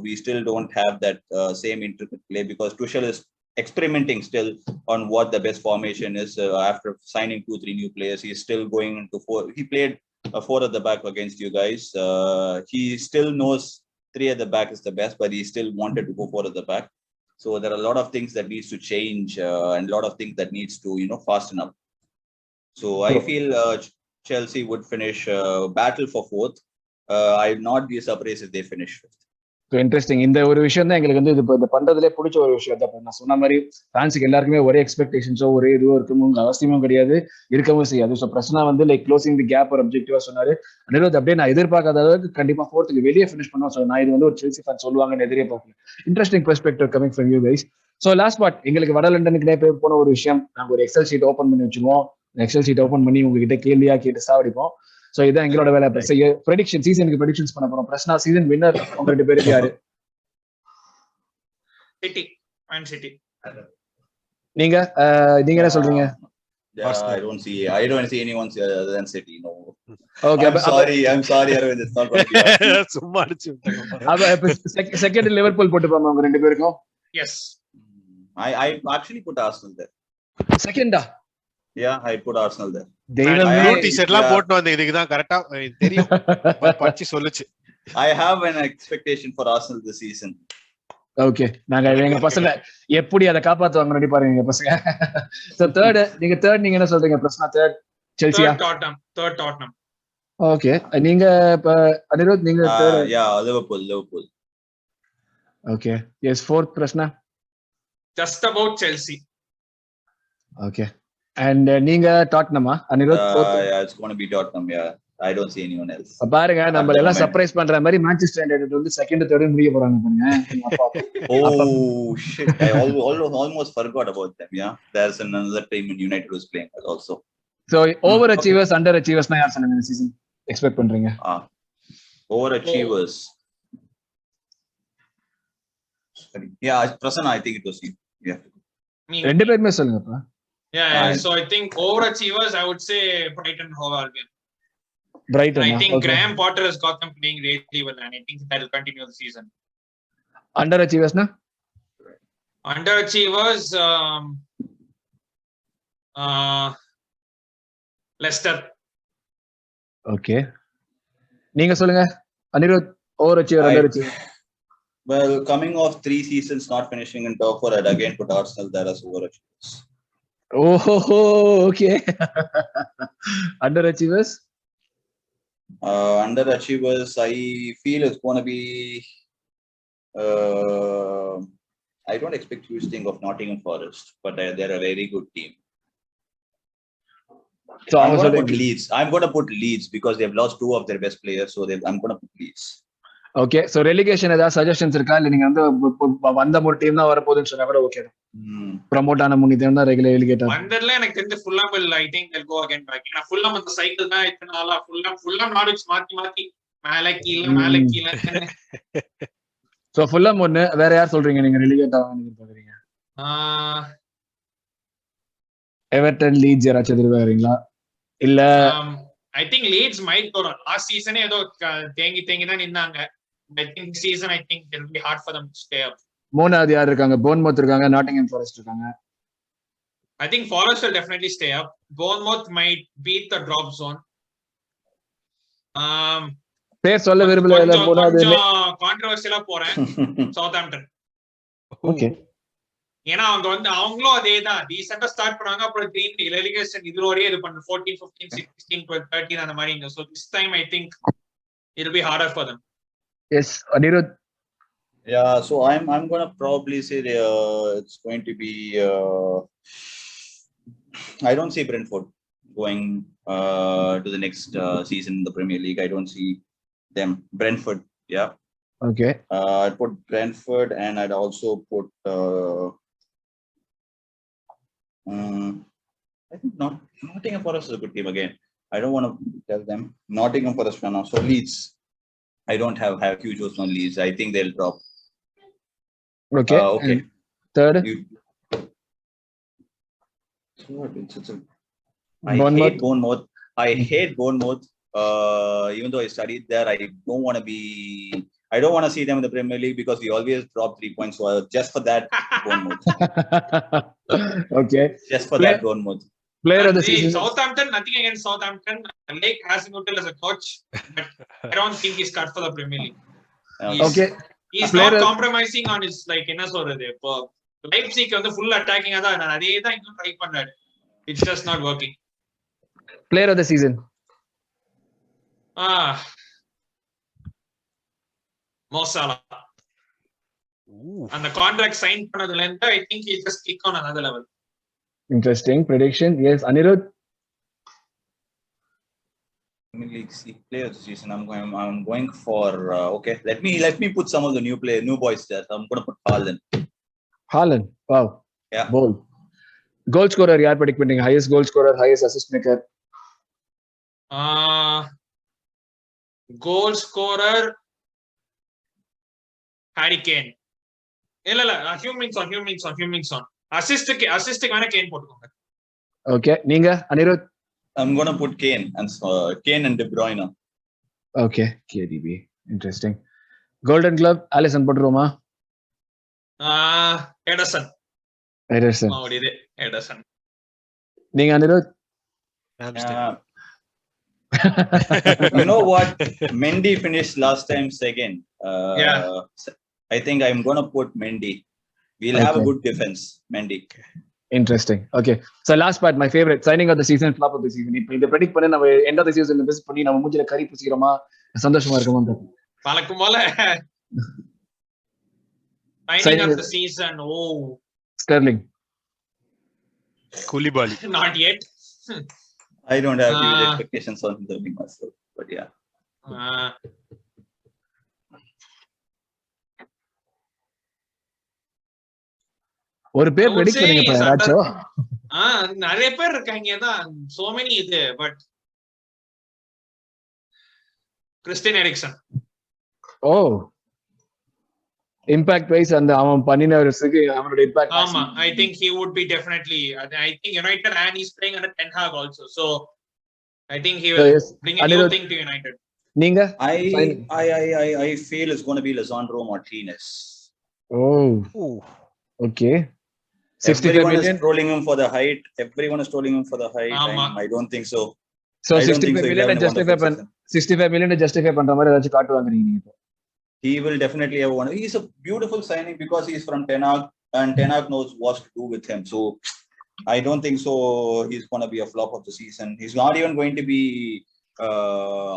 We still don't have that same intricate play, because Tuchel is experimenting still on what the best formation is. After signing 2-3 new players, he's still going into 4. He played a 4 at the back against you guys. He still knows 3 at the back is the best, but he still wanted to go 4 at the back. So there are a lot of things that needs to change, and a lot of things that needs to fasten up. So I feel Chelsea would finish battle for 4th. I'd not be surprised if they finish 5th. Interesting. இந்த ஒரு விஷயம் தான் எங்களுக்கு வந்து இது பண்றதுல பிடிச்ச ஒரு விஷயம் தான். நான் சொன்ன மாதிரி ஃபேன்ஸுக்கு எல்லாருக்குமே ஒரே எக்ஸ்பெக்டேஷன்ஸோ ஒரே இதுவோ இருக்கணும் அவசியமும் கிடையாது, இருக்கவும் செய்யாது. ஸோ பிரச்சனை வந்து லைக் க்ளோசிங் தி கேப் ஒரு அப்ஜெக்டிவா சொன்னாரு. அனிருத் அப்படியே நான் எதிர்பார்க்காத அளவுக்கு கண்டிப்பா 4th வெளியே ஃபினிஷ் பண்ணுவோம். ஸோ நான் இது வந்து ஒரு செல்சி ஃபேன் சொல்லுவாங்கன்னு எதிரே பார்க்கல. Interesting perspective coming from you guys. So last part, எங்களுக்கு வட லண்டனுக்கு போய் போன ஒரு விஷயம், நாங்கள் ஒரு எக்ஸல் ஷீட் ஓப்பன் பண்ணி வச்சுக்குவோம். எக்ஸல் ஷீட் ஓப்பன் பண்ணி உங்ககிட்ட கேள்வியா கேட்டு சாவடிப்போம். ஸோ இதான் எங்களோட வேலை. ப்ரெடிக்ஷன், சீசனுக்கு ப்ரெடிக்ஷன்ஸ் பண்ண போறோம். பிரச்சனை சீசன் வின்னர் உங்க 2 பேருக்கு யாரு? சிட்டி. நீங்க என்ன சொல்றீங்க? I don't see anyone other than City. No. Okay, I'm sorry Arvind, it's not going to be. சும்மா அடிச்சு விட்டாங்க. அப்ப செகண்ட் லிவர்பூல் போட்டு பாமா உங்க 2 பேருக்கும். Yes. I actually put Arsenal there. செகண்டா? Yeah, I put Arsenal there. தெய்வமே. ப்ளூ டி-ஷர்ட் எல்லாம் போட்டு வந்த இதுக்கு தான் கரெக்டா தெரியும். பச்சி சொல்லுச்சு. I have an expectation for Arsenal this season. Okay, நாங்க எங்க பசங்க எப்படி அதை காப்பாத்துவாங்க ரெடி பாருங்க எங்க பசங்க. சோ தேர்ட் நீங்க என்ன சொல்றீங்க Prasanna? Third Chelsea? Third Tottenham. Okay, நீங்க இப்ப அனிருத் நீங்க third? Yeah, Liverpool. Okay, yes. Fourth Prasanna? Just about Chelsea. Okay, and நீங்க டாட்னமா Anirudh? Yeah, it's going to be Tottenham. Yeah, I don't see anyone else. பாருங்க, நம்ம எல்லாம் சர்ப்ரைஸ் பண்ற மாதிரி மான்செஸ்டர் யுனைட்டட் வந்து செகண்ட் தேர்ட் முடிய போறாங்க பாருங்க. Oh shit, I almost forgot about them. Yeah, there's another team in United who's playing also. So over achievers, under achievers na yaar சொல்லுங்க இந்த சீசன் எக்ஸ்பெக்ட் பண்றீங்க? Over achievers. Yeah, Prasanna, I think it was you. Yeah. ரெண்டு பேருமே சொல்லுங்கப்பா. Yeah. So I think over achievers, I would say Brighton and Hove Albion. Brighton. I think Graham Potter has got them playing really well, and I think that will continue the season. Under achievers na? Under achievers, Leicester. Okay. நீங்க சொல்லுங்க Anirudh. Over achiever, under achiever? Well, coming off 3 seasons not finishing in top 4, I'd again put Arsenal there as over achievers. Oh, okay. Under achievers? Under achievers, I feel it's going to be. I don't expect huge thing of Nottingham Forest, but they're a very good team. So I'm going to put Leeds. I'm going to put Leeds because they've lost 2 of their best players, so I'm going to put Leeds. Okay, so relegation ஏதாவது suggestions இருக்கா? இல்ல நீங்க வந்து வந்த ஒரு team தான் வரப்போகுதுன்னு சொன்னா கூட ஓகே தான். ப்ரோமோட் ஆன முன்னி டீம் தான் ரெலிகேட் ஆகும். வந்தர்ல எனக்கு தெரிஞ்ச ஃபுல்லாம் will I think they'll go again back. ஏன்னா ஃபுல்லாம் அந்த சைக்கிள் தான் இத்தனை நாளா ஃபுல்லாம் நாடுச்சு மாத்தி மேல கீழ. சோ ஃபுல்லாம் ஒண்ணு. வேற யார் சொல்றீங்க நீங்க ரெலிகேட் ஆவாங்கன்னு பாக்குறீங்க? எவர்டன், லீட்ஸ் யாராச்சும் எதிர்பார்க்கறீங்களா? இல்ல I think Leeds might go on. Last season ஏதோ தேங்கி தான் நின்னாங்க. I think this season I think it will be hard for them to stay up. மூணாவது யார் இருக்காங்க? போர்ன்மவுத் இருக்காங்க, நாட்டிங்ஹாம் ஃபாரஸ்ட் இருக்காங்க. I think Forest will definitely stay up. Bournemouth might beat the drop zone. பேர் சொல்ல விரும்பல. கொஞ்சம் கான்ட்ரோவர்சியலா போறேன். Southampton. ஓகே. ஏன்னா அவங்களும் அதேதான் டீசெண்டா ஸ்டார்ட் பண்ணாங்க. அப்புறம் கிரீன் ரெலிகேஷன் இதுல வரையே இது பண்ணு 14, 15, 16, 12, 13 அந்த மாதிரி. So this time I think it will be harder for them. Yes, Anirud. Yeah, so I'm going to probably say it's going to be I don't see Brentford going to the next season in the Premier League. I don't see them. Brentford, yeah. Okay. I'd put Brentford, and I'd also put I think Nottingham Forest is a good team again. I don't want to tell them Nottingham Forest fan now. So Leeds, I don't have huge hopes on Leeds. I think they'll drop. Okay. Okay. Third. I hate Bournemouth. Even though I studied there, I don't want to see them in the Premier League because we always drop 3 points. So just for that, Bournemouth. Okay. Just for that, Bournemouth. Player of the season. Southampton, nothing against Southampton. Lake Hasenhuttl as a coach, but I don't think he's cut for the Premier League. Okay. He's not compromising on his என்ன சொல்றது இப்போ Leipzig வந்து full attacking தான் நான் அதே தான் இன்னும் try பண்றாரு. It's just not working. Player of the season. Mo Salah. And the contract signed பண்ணதுல இருந்து I think he just kick on another level. Interesting prediction. Yes, Anirud. Premier League player of the season. I'm going for okay. Let me put some of the new boys there. I'm going to put Haaland. Wow. Yeah. Bold. Goal scorer yaar predict பண்றீங்க? Highest goal scorer, highest assist maker. Goal scorer Harry Kane. இல்ல Hummingson. Assist வேணா Kane போட்டுக்கோங்க. Okay. நீங்க Anirudh? I'm going to put Kane and De Bruyne. Okay. KDB. Interesting. Golden Glove, Alisson போட்டுருவோமா? Ederson. Ederson. இது Ederson. நீங்க Anirudh? You know what? Mendy finished last time second. I think I'm gonna put Mendy. We'll have a good defense, Mendy. Interesting. Okay. So last part, my favorite, signing of the season, flop of the season. இப்போ இத predict பண்ணி நம்ம end of the season miss பண்ணி நம்ம மூஞ்சில கறி பூசிக்கிறோமா, சந்தோஷமா இருக்குமா? வழக்கம் போல signing of the season. Sterling. Koulibaly. Not yet. I don't have huge expectations on Sterling myself, but yeah. ஒரு பேர் predict பண்ணுங்க ராஜோ. நிறைய பேர் இருக்காங்க தான், so many இது, but Christian Eriksen. Impact wise அந்த அவன் பண்ணினவருக்கு அவனோட இம்பாக்ட். ஆமா, I think he would be definitely. I think United, and he's playing under Ten Hag also, so I think he will bring a new thing to United. நீங்க? I feel it's going to be Lisandro Martinez. Okay. 65 Everyone million is trolling him for the height. I don't think so. So 65 million justify பண்ற மாதிரி ஏதாச்சும் காட்டுவாங்க நீங்க? He will definitely have one. He's a beautiful signing because he's from Ten Hag, and Ten Hag knows what to do with him. So I don't think so he's going to be a flop of the season. He's not even going to be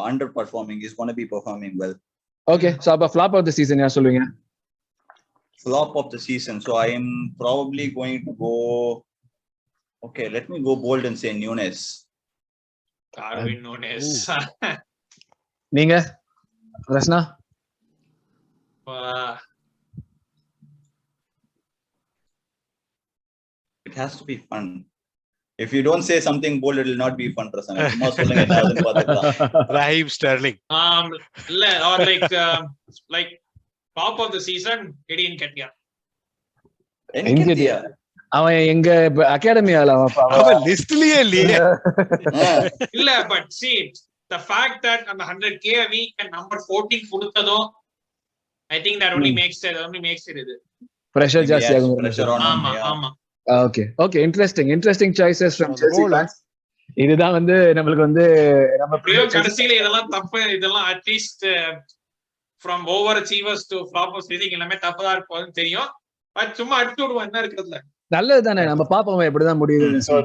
underperforming. He's going to be performing well. Okay, so about flop of the season யார் சொல்லுவீங்க? Flop of the season. So I am probably going to go. Okay, let me go bold and say Nunes. Darwin Nunes. நீங்க? Prasanna? It has to be fun. If you don't say something bold, it will not be fun, Prasanna. சும்மா சொல்லுங்க, என்ன ஆகுதுன்னு பார்த்துக்கலாம். Raheem Sterling. Or like top of the season, Eddie Nketiah. அவன் எங்க அகாடமியால அவன் லிஸ்ட்லயே இல்லையே. இல்ல, but see, the fact that அந்த 100k a week and number 14 கொடுத்ததோ, I think that only makes it இது pressure ஜாஸ்தி ஆகும். ஆமா. Okay, interesting choices from Chelsea fans. இதுதான் வந்து நம்மளுக்கு வந்து நம்ம கடைசியில இதெல்லாம் தப்பு, இதெல்லாம் at least from overachievers to floppers எல்லாமே தப்பா இருக்கும்னு தெரியும். பட் சும்மா அடிச்சு விடுவோம், என்ன இருக்குதுல. நல்லதுதானே, நம்ம பாப்போம் எப்படிதான் முடியுது. So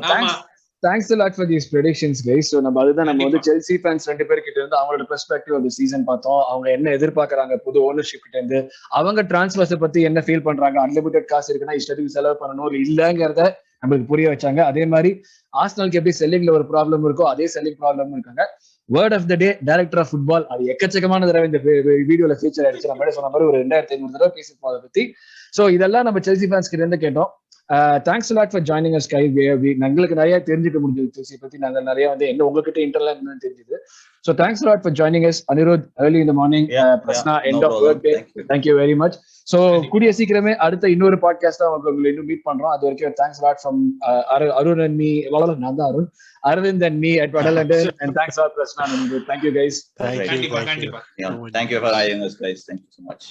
thanks a lot for these predictions guys. So நம்ம வந்து Chelsea fans ரெண்டு பேர் கிட்ட இருந்து அவங்களோட பெர்ஸ்பெக்டிவ் ஆஃப் தி சீசன் பார்த்தோம். அவங்க என்ன எதிர்பார்க்கறாங்க புது ஓனர்ஷிப் கிட்ட இருந்து, அவங்க டிரான்ஸ்ஃபர்ஸ் பத்தி என்ன ஃபீல் பண்றாங்க, அன்லிமிட்டட் காசு இருக்குன்னா இஷ்டத்துக்கு செலவு பண்ணணும் இல்லங்கறத நமக்கு புரிய வச்சாங்க. அதே மாதிரி ஆர்சனலுக்கு எப்படி செல்லிங்ல ஒரு ப்ராப்ளம் இருக்கோ அதே செல்லிங் ப்ராப்ளம் இருக்காங்க. Word of the day director of football, அது எக்கச்சக்கமான தடவை இந்த வீடியோல ஃபீச்சர் ஆயிடுச்சு. நம்ம சொன்ன மாதிரி ஒரு 2500 தடவை பேசிருப்போம் அதை பத்தி. சோ இதெல்லாம் நம்ம செல்சி ஃபேன்ஸ் கிட்ட இருந்து கேட்டோம். Thanks a lot for joining us guys. எங்களுக்கு நிறைய தெரிஞ்சுக்க முடிஞ்சது செல்சி பத்தி. நாங்க நிறைய வந்து என்ன உங்ககிட்ட இன்டர்னல் என்னன்னு தெரிஞ்சது. So thanks a lot for joining us. Anirud, early in the morning. Prasanna, end of work day. Thank you very much. So கூடிய சீக்கிரமே அடுத்த இன்னொரு பாட்காஸ்டா உங்களை இன்னும் மீட் பண்றோம். அது வரைக்கும் thanks a lot from Arun and me. நான் தான் Arun, Arvind and me at Vada London, and thanks a lot Prasanna and Anirud. Thank you guys. கண்டிப்பா. Thank you for having us guys. Thank you so much.